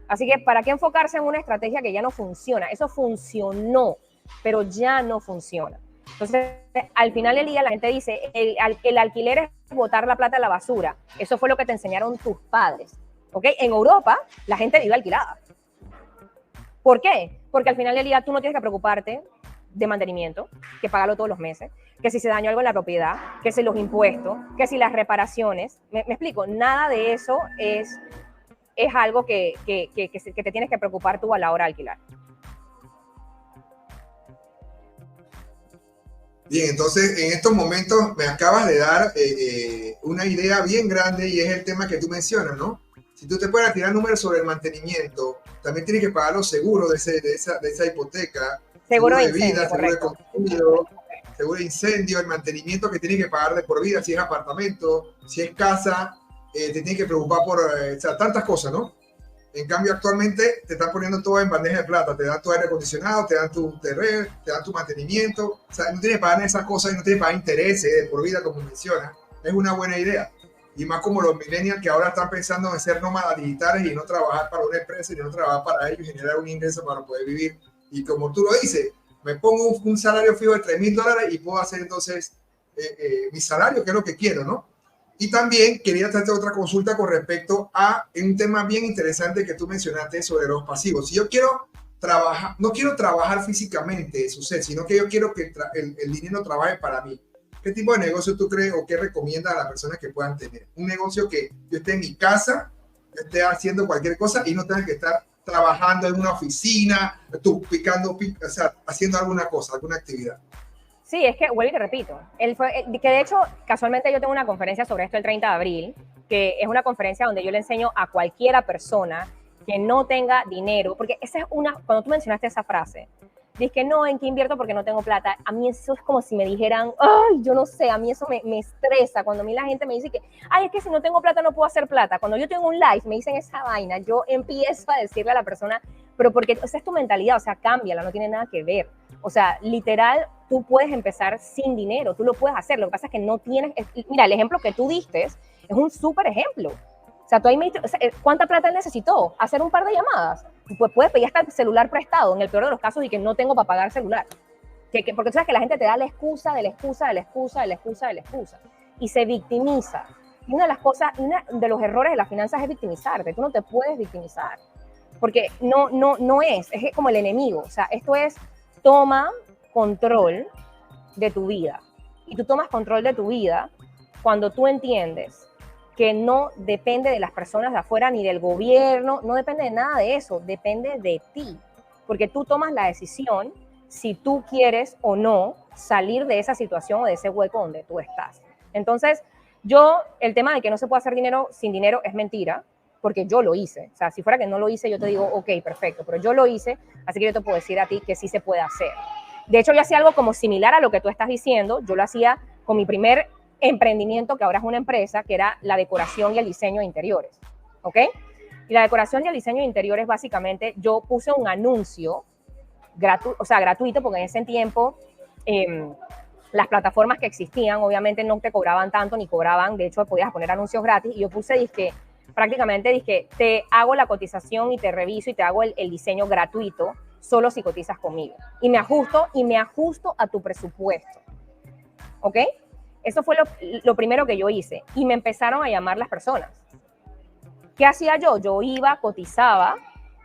Así que, ¿para qué enfocarse en una estrategia que ya no funciona? Eso funcionó, pero ya no funciona. Entonces, al final del día, la gente dice, el alquiler es botar la plata a la basura. Eso fue lo que te enseñaron tus padres. ¿Ok? En Europa, la gente vive alquilada. ¿Por qué? Porque al final del día tú no tienes que preocuparte de mantenimiento, que pagarlo todos los meses, que si se dañó algo en la propiedad, que si los impuestos, que si las reparaciones. ¿Me explico? Nada de eso es algo que te tienes que preocupar tú a la hora de alquilar. Bien, entonces en estos momentos me acabas de dar una idea bien grande y es el tema que tú mencionas, ¿no? Si tú te puedes tirar números sobre el mantenimiento, también tienes que pagar los seguros de esa hipoteca. Seguro de vida, incendio, seguro de construido, seguro de incendio, el mantenimiento que tienes que pagar de por vida, si es apartamento, si es casa, te tienes que preocupar por o sea, tantas cosas, ¿no? En cambio, actualmente te están poniendo todo en bandeja de plata, te dan tu aire acondicionado, te dan tu terreno, te dan tu mantenimiento, o sea, no tienes que pagar esas cosas y no tienes que pagar intereses de por vida, como mencionas. Es una buena idea. Y más como los millennials que ahora están pensando en ser nómadas digitales y no trabajar para una empresa y no trabajar para ellos y generar un ingreso para poder vivir. Y como tú lo dices, me pongo un salario fijo de $3,000 y puedo hacer entonces mi salario, que es lo que quiero, ¿no? Y también quería hacerte otra consulta con respecto a un tema bien interesante que tú mencionaste sobre los pasivos. Si yo quiero trabajar, no quiero trabajar físicamente, sino que yo quiero que el dinero trabaje para mí. ¿Qué tipo de negocio tú crees o qué recomiendas a las personas que puedan tener? Un negocio que yo esté en mi casa, esté haciendo cualquier cosa y no tenga que estar trabajando en una oficina, tú o sea, haciendo alguna cosa, alguna actividad. Sí, es que, vuelvo y te repito, que de hecho, casualmente yo tengo una conferencia sobre esto el 30 de abril, que es una conferencia donde yo le enseño a cualquiera persona que no tenga dinero, porque esa es cuando tú mencionaste esa frase, dices que no, ¿en qué invierto porque no tengo plata? A mí eso es como si me dijeran, ay, yo no sé, a mí eso me estresa, cuando a mí la gente me dice que, ay, es que si no tengo plata no puedo hacer plata. Cuando yo tengo un live, me dicen esa vaina, yo empiezo a decirle a la persona, pero porque esa es tu mentalidad, o sea, cámbiala, no tiene nada que ver. O sea, literal, tú puedes empezar sin dinero, tú lo puedes hacer, lo que pasa es que no tienes, mira, el ejemplo que tú diste es un súper ejemplo. O sea, ¿cuánta plata él necesitó? Hacer un par de llamadas. Pues puedes pedir hasta el celular prestado, en el peor de los casos, y que no tengo para pagar celular. Porque tú sabes que la gente te da la excusa de la excusa de la excusa de la excusa de la excusa. Y se victimiza. Y una de las cosas, uno de los errores de las finanzas es victimizarte. Tú no te puedes victimizar. Porque no es como el enemigo. O sea, esto es, toma control de tu vida. Y tú tomas control de tu vida cuando tú entiendes que no depende de las personas de afuera ni del gobierno, no depende de nada de eso, depende de ti. Porque tú tomas la decisión si tú quieres o no salir de esa situación o de ese hueco donde tú estás. Entonces, el tema de que no se puede hacer dinero sin dinero es mentira, porque yo lo hice. O sea, si fuera que no lo hice, yo te digo, ok, perfecto, pero yo lo hice, así que yo te puedo decir a ti que sí se puede hacer. De hecho, yo hacía algo como similar a lo que tú estás diciendo. Yo lo hacía con mi primer emprendimiento, que ahora es una empresa, que era la decoración y el diseño de interiores, ¿ok? Y la decoración y el diseño de interiores, básicamente, yo puse un anuncio gratuito, porque en ese tiempo las plataformas que existían, obviamente no te cobraban tanto, ni cobraban, de hecho, podías poner anuncios gratis, y yo puse, prácticamente, te hago la cotización y te reviso y te hago el diseño gratuito, solo si cotizas conmigo. Y me ajusto a tu presupuesto, ¿ok? Eso fue lo primero que yo hice. Y me empezaron a llamar las personas. ¿Qué hacía yo? Yo iba, cotizaba,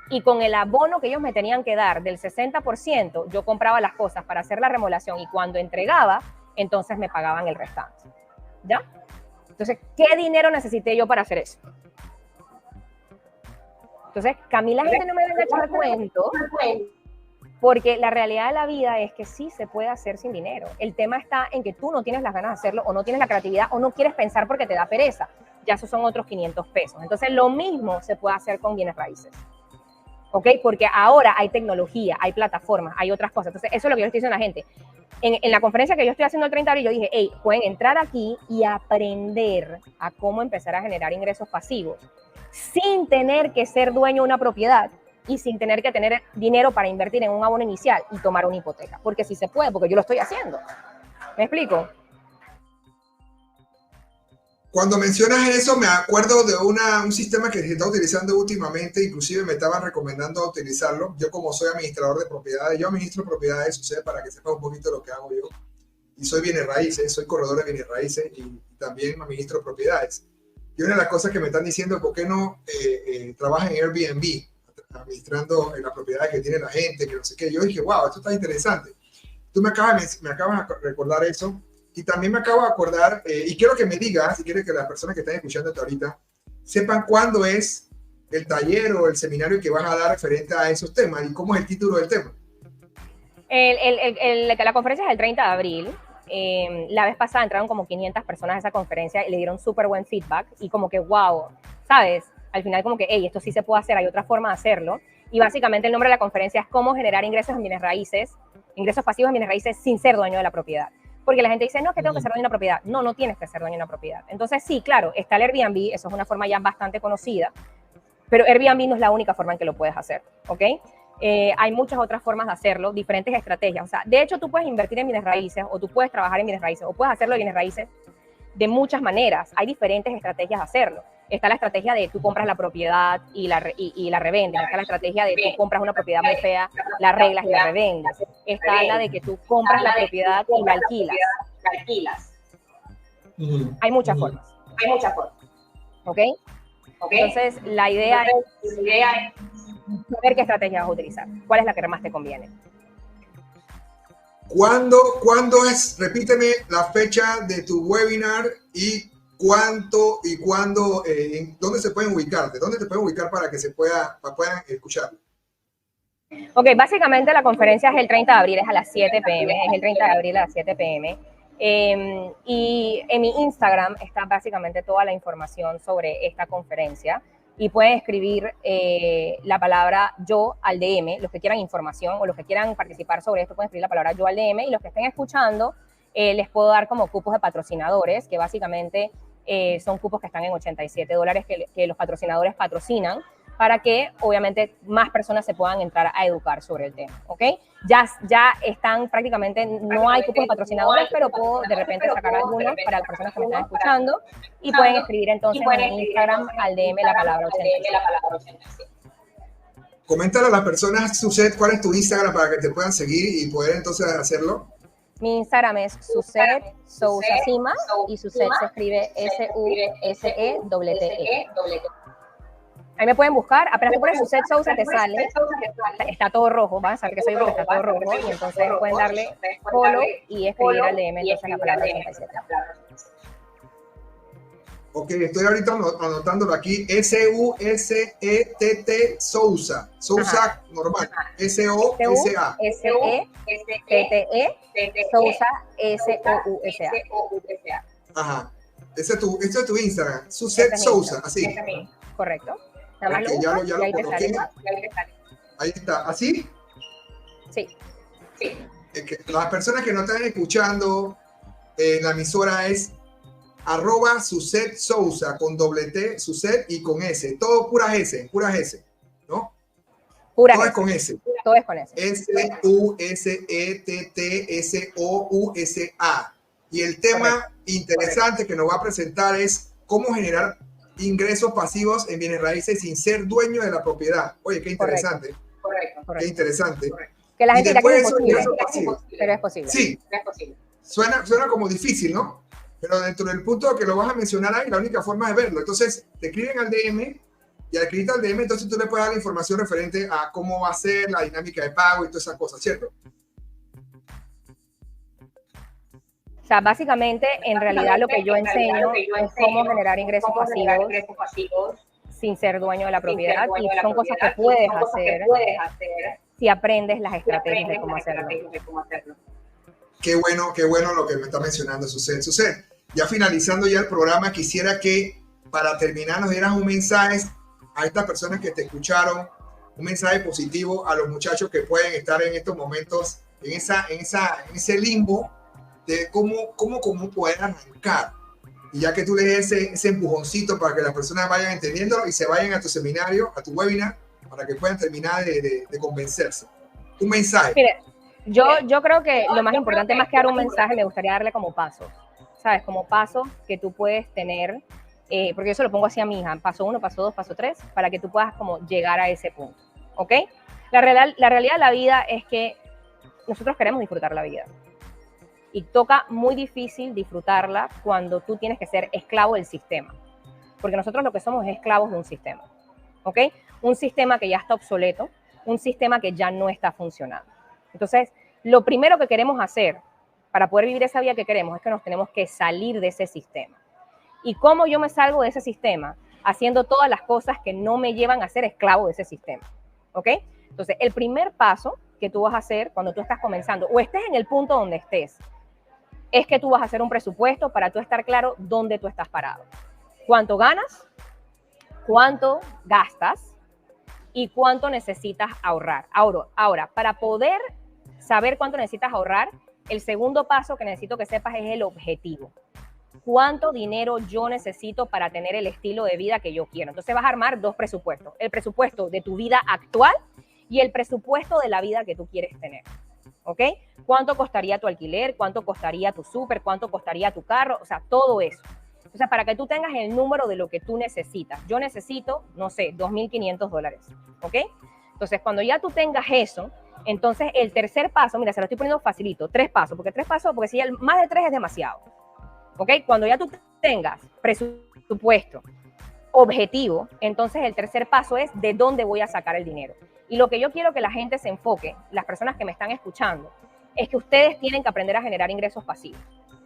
y con el abono que ellos me tenían que dar del 60%, yo compraba las cosas para hacer la remodelación, y cuando entregaba, entonces me pagaban el restante. ¿Ya? Entonces, ¿qué dinero necesité yo para hacer eso? Entonces, que a mí la gente no me venga a echar cuento, porque la realidad de la vida es que sí se puede hacer sin dinero. El tema está en que tú no tienes las ganas de hacerlo, o no tienes la creatividad, o no quieres pensar porque te da pereza. Ya esos son otros 500 pesos. Entonces, lo mismo se puede hacer con bienes raíces. ¿Ok? Porque ahora hay tecnología, hay plataformas, hay otras cosas. Entonces, eso es lo que yo estoy diciendo a la gente. En la conferencia que yo estoy haciendo el 30 de abril, yo dije, hey, pueden entrar aquí y aprender a cómo empezar a generar ingresos pasivos sin tener que ser dueño de una propiedad y sin tener que tener dinero para invertir en un abono inicial y tomar una hipoteca. Porque sí se puede, porque yo lo estoy haciendo. ¿Me explico? Cuando mencionas eso, me acuerdo de un sistema que se está utilizando últimamente, inclusive me estaban recomendando utilizarlo. Yo, como soy administrador de propiedades, yo administro propiedades, o sea, para que sepa un poquito lo que hago yo. Y soy bienes raíces, soy corredor de bienes raíces y también administro propiedades. Y una de las cosas que me están diciendo, ¿por qué no trabajas en Airbnb, administrando las propiedades que tiene la gente, que no sé qué? Yo dije, wow, esto está interesante. Tú me acabas de recordar eso. Y también me acabo de acordar, y quiero que me digas, si quieres que las personas que están escuchando hasta ahorita sepan cuándo es el taller o el seminario que vas a dar referente a esos temas y cómo es el título del tema. La conferencia es el 30 de abril. La vez pasada entraron como 500 personas a esa conferencia y le dieron súper buen feedback y como que, wow, ¿sabes? Al final como que, hey, esto sí se puede hacer, hay otra forma de hacerlo. Y básicamente el nombre de la conferencia es cómo generar ingresos en bienes raíces, ingresos pasivos en bienes raíces sin ser dueño de la propiedad. Porque la gente dice, no, es que tengo que ser dueño de una propiedad. No, no tienes que ser dueño de una propiedad. Entonces, sí, claro, está el Airbnb, eso es una forma ya bastante conocida, pero Airbnb no es la única forma en que lo puedes hacer, ¿ok? Hay muchas otras formas de hacerlo, diferentes estrategias. O sea, de hecho, tú puedes invertir en bienes raíces, o tú puedes trabajar en bienes raíces, o puedes hacerlo en bienes raíces de muchas maneras. Hay diferentes estrategias de hacerlo. Está la estrategia de tú compras la propiedad y la revendes. Está la estrategia de tú compras una propiedad muy fea, la arreglas y la revendes. Está la de que tú compras la propiedad y la alquilas. Hay muchas formas. ¿Ok? Entonces, la idea es saber qué estrategia vas a utilizar. ¿Cuál es la que más te conviene? ¿Cuándo es? Repíteme la fecha de tu webinar y cuánto y cuándo, dónde se pueden ubicar, de dónde te pueden ubicar para que puedan escucharlo. Ok, básicamente la conferencia es el 30 de abril, es a las 7 p.m., es el 30 de abril a las 7 p.m. Y en mi Instagram está básicamente toda la información sobre esta conferencia y pueden escribir la palabra yo al DM, los que quieran información o los que quieran participar sobre esto pueden escribir la palabra yo al DM y los que estén escuchando les puedo dar como cupos de patrocinadores que básicamente son cupos que están en $87 que los patrocinadores patrocinan para que obviamente más personas se puedan entrar a educar sobre el tema, ¿ok? Ya están prácticamente, no hay cupos de patrocinadores, pero puedo de repente sacar algunos para las personas que me están escuchando y pueden escribir entonces en Instagram al DM la palabra 87. Coméntale a las personas, Suzette, cuál es tu Instagram para que te puedan seguir y poder entonces hacerlo. Mi Instagram es Suzette Sousa Cima y Suzette se escribe Suse-T-E. Ahí me pueden buscar, apenas tú pones Suzette Sousa te sale, está todo rojo, van a saber que soy yo porque está todo rojo y entonces pueden darle follow y escribir al DM entonces la palabra 87. Ok, estoy ahorita anotándolo aquí, S-U-S-E-T-T Sousa, Sousa normal, S-O-S-A. S-E-T-T-E, Sousa, S-O-U-S-A. Ajá, ese es tu Instagram, Suzette Sousa, así. Correcto. Nada más Okay, lo buscas ya y ahí lo te coloqué. sale. Ahí está, ¿así? Sí. Las personas que no están escuchando, la emisora es @Suzette Sousa con doble T, Suzette y con S. Todo puras S, ¿no? Pura Todo S. es con S. Todo es con S. S-U-S-E-T-T-S-O-U-S-A. Y el tema interesante que nos va a presentar es cómo generar ingresos pasivos en bienes raíces sin ser dueño de la propiedad. Oye, qué interesante. Correcto. Qué interesante. Que la gente dirá que es imposible, pasivos. pero es posible. Sí, suena como difícil, ¿no? Pero dentro del punto que lo vas a mencionar ahí, la única forma es verlo. Entonces, te escriben al DM y al escribirte al DM, entonces tú le puedes dar la información referente a cómo va a ser la dinámica de pago y todas esas cosas, ¿cierto? O sea, básicamente, en realidad lo que yo enseño es cómo generar ingresos pasivos sin ser dueño de la propiedad y son cosas que puedes hacer si aprendes las estrategias de cómo hacerlo. Qué bueno lo que me está mencionando, Suzette. Ya finalizando ya el programa, quisiera que para terminar nos dieras un mensaje a estas personas que te escucharon, un mensaje positivo a los muchachos que pueden estar en estos momentos en ese limbo de cómo poder arrancar. Y ya que tú le des ese empujoncito para que las personas vayan entendiendo y se vayan a tu seminario, a tu webinar, para que puedan terminar de convencerse. Un mensaje. Mire, yo creo que lo más importante, más que dar un mensaje, me gustaría darle como pasos, ¿sabes? Como pasos que tú puedes tener, porque yo se lo pongo así a mi hija, paso 1, paso 2, paso 3, para que tú puedas como llegar a ese punto, ¿ok? La realidad de la vida es que nosotros queremos disfrutar la vida. Y toca muy difícil disfrutarla cuando tú tienes que ser esclavo del sistema. Porque nosotros lo que somos es esclavos de un sistema, ¿ok? Un sistema que ya está obsoleto, un sistema que ya no está funcionando. Entonces, lo primero que queremos hacer para poder vivir esa vida que queremos es que nos tenemos que salir de ese sistema. ¿Y cómo yo me salgo de ese sistema? Haciendo todas las cosas que no me llevan a ser esclavo de ese sistema, ¿ok? Entonces, el primer paso que tú vas a hacer cuando tú estás comenzando o estés en el punto donde estés, es que tú vas a hacer un presupuesto para tú estar claro dónde tú estás parado. ¿Cuánto ganas? ¿Cuánto gastas? ¿Y cuánto necesitas ahorrar? Ahora, para poder saber cuánto necesitas ahorrar, el segundo paso que necesito que sepas es el objetivo. ¿Cuánto dinero yo necesito para tener el estilo de vida que yo quiero? Entonces vas a armar dos presupuestos. El presupuesto de tu vida actual y el presupuesto de la vida que tú quieres tener. ¿Ok? ¿Cuánto costaría tu alquiler? ¿Cuánto costaría tu súper? ¿Cuánto costaría tu carro? O sea, todo eso. O sea, para que tú tengas el número de lo que tú necesitas. Yo necesito, no sé, $2,500, ¿ok? Entonces, cuando ya tú tengas eso, entonces el tercer paso, mira, se lo estoy poniendo facilito, 3 pasos, porque si ya más de 3 es demasiado, ¿ok? Cuando ya tú tengas presupuesto, objetivo, entonces el tercer paso es de dónde voy a sacar el dinero. Y lo que yo quiero que la gente se enfoque, las personas que me están escuchando, es que ustedes tienen que aprender a generar ingresos pasivos,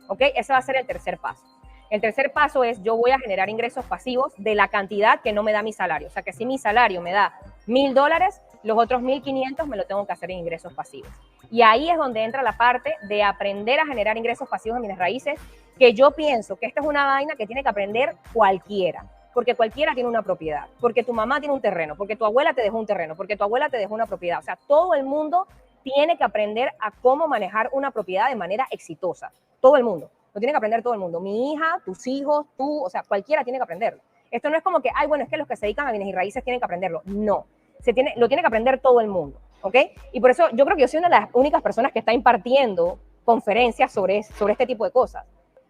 ¿ok? Ese va a ser el tercer paso. El tercer paso es yo voy a generar ingresos pasivos de la cantidad que no me da mi salario. O sea, que si mi salario me da $1,000, los otros 1,500 me lo tengo que hacer en ingresos pasivos. Y ahí es donde entra la parte de aprender a generar ingresos pasivos en bienes raíces, que yo pienso que esta es una vaina que tiene que aprender cualquiera. Porque cualquiera tiene una propiedad, porque tu mamá tiene un terreno, porque tu abuela te dejó un terreno, porque tu abuela te dejó una propiedad. O sea, todo el mundo tiene que aprender a cómo manejar una propiedad de manera exitosa. Todo el mundo. Lo tiene que aprender todo el mundo. Mi hija, tus hijos, tú, o sea, cualquiera tiene que aprenderlo. Esto no es como que, ay, bueno, es que los que se dedican a bienes y raíces tienen que aprenderlo. No, lo tiene que aprender todo el mundo, ¿ok? Y por eso yo creo que yo soy una de las únicas personas que está impartiendo conferencias sobre este tipo de cosas.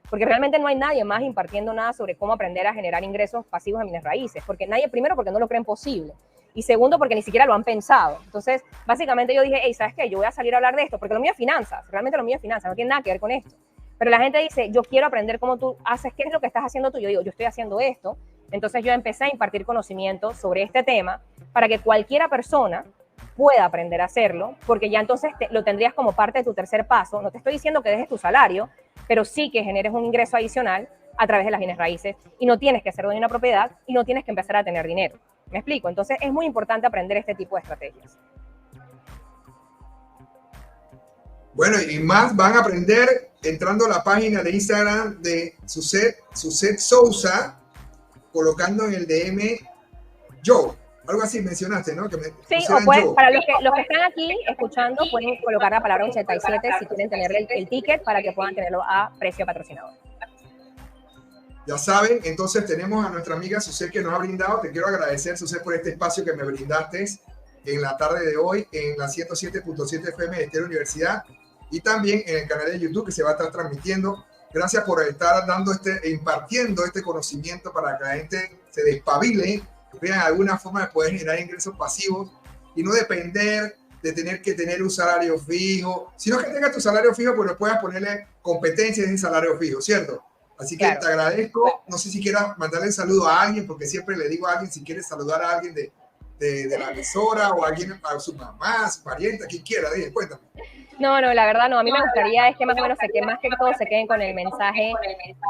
Porque realmente no hay nadie más impartiendo nada sobre cómo aprender a generar ingresos pasivos en bienes raíces. Porque primero, porque no lo creen posible. Y segundo, porque ni siquiera lo han pensado. Entonces, básicamente yo dije, hey, ¿sabes qué? Yo voy a salir a hablar de esto, porque lo mío es finanzas. Realmente lo mío es finanzas, no tiene nada que ver con esto. Pero la gente dice, yo quiero aprender cómo tú haces, qué es lo que estás haciendo tú. Yo digo, yo estoy haciendo esto. Entonces yo empecé a impartir conocimiento sobre este tema para que cualquiera persona pueda aprender a hacerlo, porque ya entonces lo tendrías como parte de tu tercer paso. No te estoy diciendo que dejes tu salario, pero sí que generes un ingreso adicional a través de las bienes raíces y no tienes que ser dueño de una propiedad y no tienes que empezar a tener dinero. ¿Me explico? Entonces es muy importante aprender este tipo de estrategias. Bueno, y más van a aprender entrando a la página de Instagram de Suzette Sousa, colocando en el DM Joe. Algo así mencionaste, ¿no? Sí, o para los que están aquí escuchando, pueden colocar la palabra 87 si quieren tener el ticket para que puedan tenerlo a precio patrocinador. Ya saben, entonces tenemos a nuestra amiga Suzette que nos ha brindado. Te quiero agradecer, Suzette, por este espacio que me brindaste en la tarde de hoy en la 107.7 FM de Estéreo Universidad y también en el canal de YouTube que se va a estar transmitiendo. Gracias por estar impartiendo este conocimiento para que la gente se despabile, vean alguna forma de poder generar ingresos pasivos y no depender de tener que tener un salario fijo, sino que tengas tu salario fijo, pues puedas ponerle competencia en ese salario fijo, ¿cierto? Así que claro, te agradezco. No sé si quieras mandarle un saludo a alguien, porque siempre le digo a alguien, si quieres saludar a alguien de la emisora o a alguien, a su mamá, a su pariente, a quien quiera, cuéntame. No, la verdad no. A mí me gustaría es que más o menos más que todo se queden con el mensaje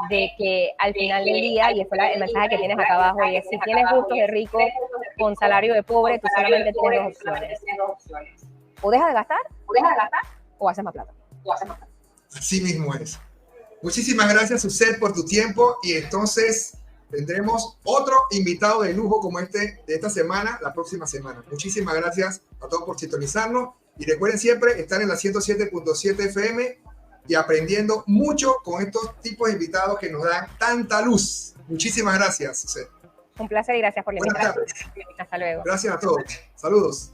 de que al final del día, y después el mensaje que tienes acá abajo, y es si tienes gustos de rico con salario de pobre, tú solamente tienes dos opciones. O dejas de gastar, o haces más plata. Así mismo es. Muchísimas gracias, Suzette, por tu tiempo, y entonces tendremos otro invitado de lujo como de esta semana, la próxima semana. Muchísimas gracias a todos por sintonizarnos y recuerden siempre estar en la 107.7 FM y aprendiendo mucho con estos tipos de invitados que nos dan tanta luz. Muchísimas gracias, Suzette. Un placer y gracias por la invitación. Hasta luego. Gracias a todos. Saludos.